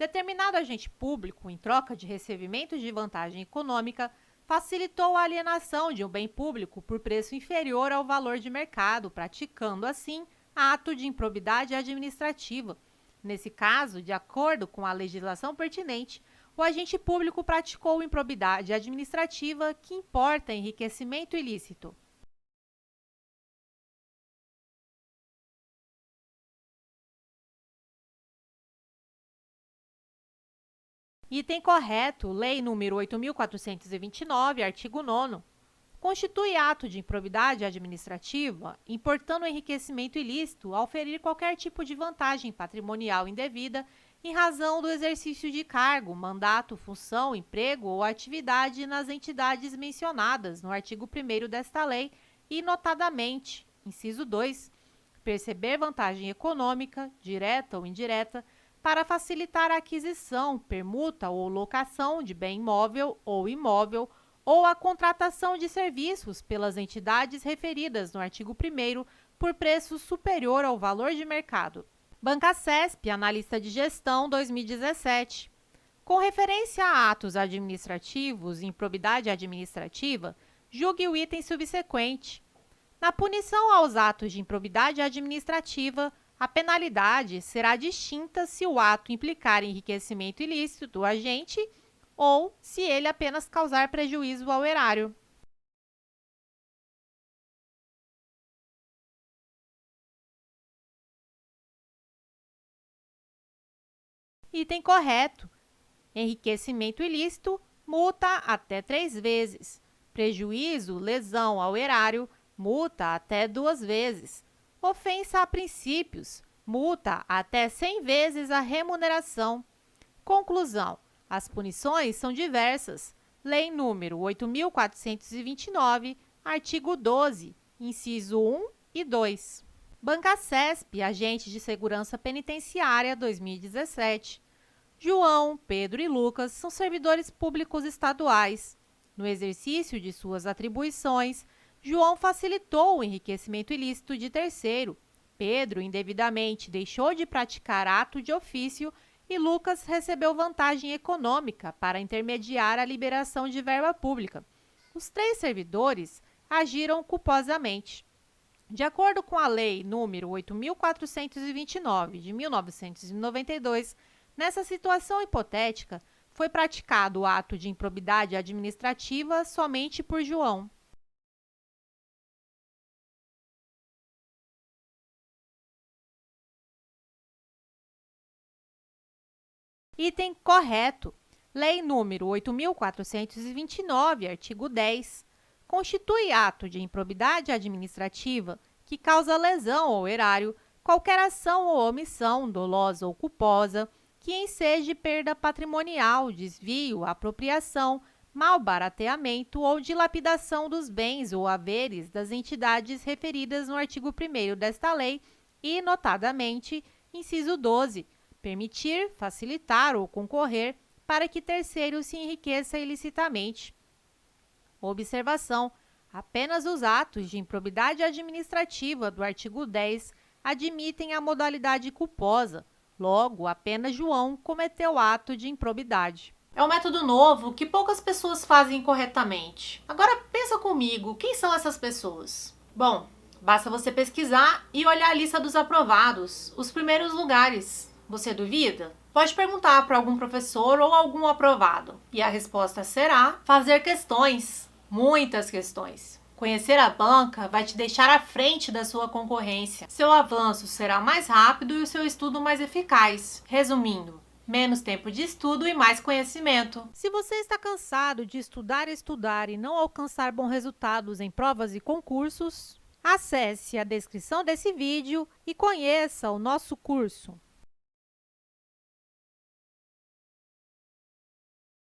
Determinado agente público, em troca de recebimento de vantagem econômica, facilitou a alienação de um bem público por preço inferior ao valor de mercado, praticando, assim, ato de improbidade administrativa. Nesse caso, de acordo com a legislação pertinente, o agente público praticou improbidade administrativa que importa enriquecimento ilícito. Item correto, Lei nº 8.429, artigo 9º. Constitui ato de improbidade administrativa, importando o enriquecimento ilícito ao ferir qualquer tipo de vantagem patrimonial indevida em razão do exercício de cargo, mandato, função, emprego ou atividade nas entidades mencionadas no artigo 1º desta lei e, notadamente, inciso 2, perceber vantagem econômica, direta ou indireta, para facilitar a aquisição, permuta ou locação de bem imóvel ou imóvel ou a contratação de serviços pelas entidades referidas no artigo 1º por preço superior ao valor de mercado. Bancasesp, Analista de Gestão, 2017. Com referência a atos administrativos e improbidade administrativa, julgue o item subsequente. Na punição aos atos de improbidade administrativa, a penalidade será distinta se o ato implicar enriquecimento ilícito do agente ou se ele apenas causar prejuízo ao erário. Item correto. Enriquecimento ilícito, multa até 3 vezes. Prejuízo, lesão ao erário, multa até 2 vezes. Ofensa a princípios, multa até 100 vezes a remuneração. Conclusão: as punições são diversas. Lei nº 8.429, artigo 12, inciso 1 e 2. Bancasesp, Agente de Segurança Penitenciária, 2017. João, Pedro e Lucas são servidores públicos estaduais. No exercício de suas atribuições, João facilitou o enriquecimento ilícito de terceiro. Pedro, indevidamente, deixou de praticar ato de ofício e Lucas recebeu vantagem econômica para intermediar a liberação de verba pública. Os 3 servidores agiram culposamente. De acordo com a Lei nº 8.429, de 1992, nessa situação hipotética, foi praticado o ato de improbidade administrativa somente por João. Item correto. Lei nº 8.429, artigo 10. Constitui ato de improbidade administrativa que causa lesão ao erário qualquer ação ou omissão, dolosa ou culposa, que enseje perda patrimonial, desvio, apropriação, malbarateamento ou dilapidação dos bens ou haveres das entidades referidas no artigo 1º desta lei e, notadamente, inciso 12, permitir, facilitar ou concorrer para que terceiro se enriqueça ilicitamente. Observação: apenas os atos de improbidade administrativa do artigo 10 admitem a modalidade culposa, logo, apenas João cometeu ato de improbidade. É um método novo que poucas pessoas fazem corretamente. Agora pensa comigo, quem são essas pessoas? Bom, basta você pesquisar e olhar a lista dos aprovados, os primeiros lugares. Você duvida? Pode perguntar para algum professor ou algum aprovado. E a resposta será fazer questões, muitas questões. Conhecer a banca vai te deixar à frente da sua concorrência. Seu avanço será mais rápido e o seu estudo mais eficaz. Resumindo, menos tempo de estudo e mais conhecimento. Se você está cansado de estudar e não alcançar bons resultados em provas e concursos, acesse a descrição desse vídeo e conheça o nosso curso.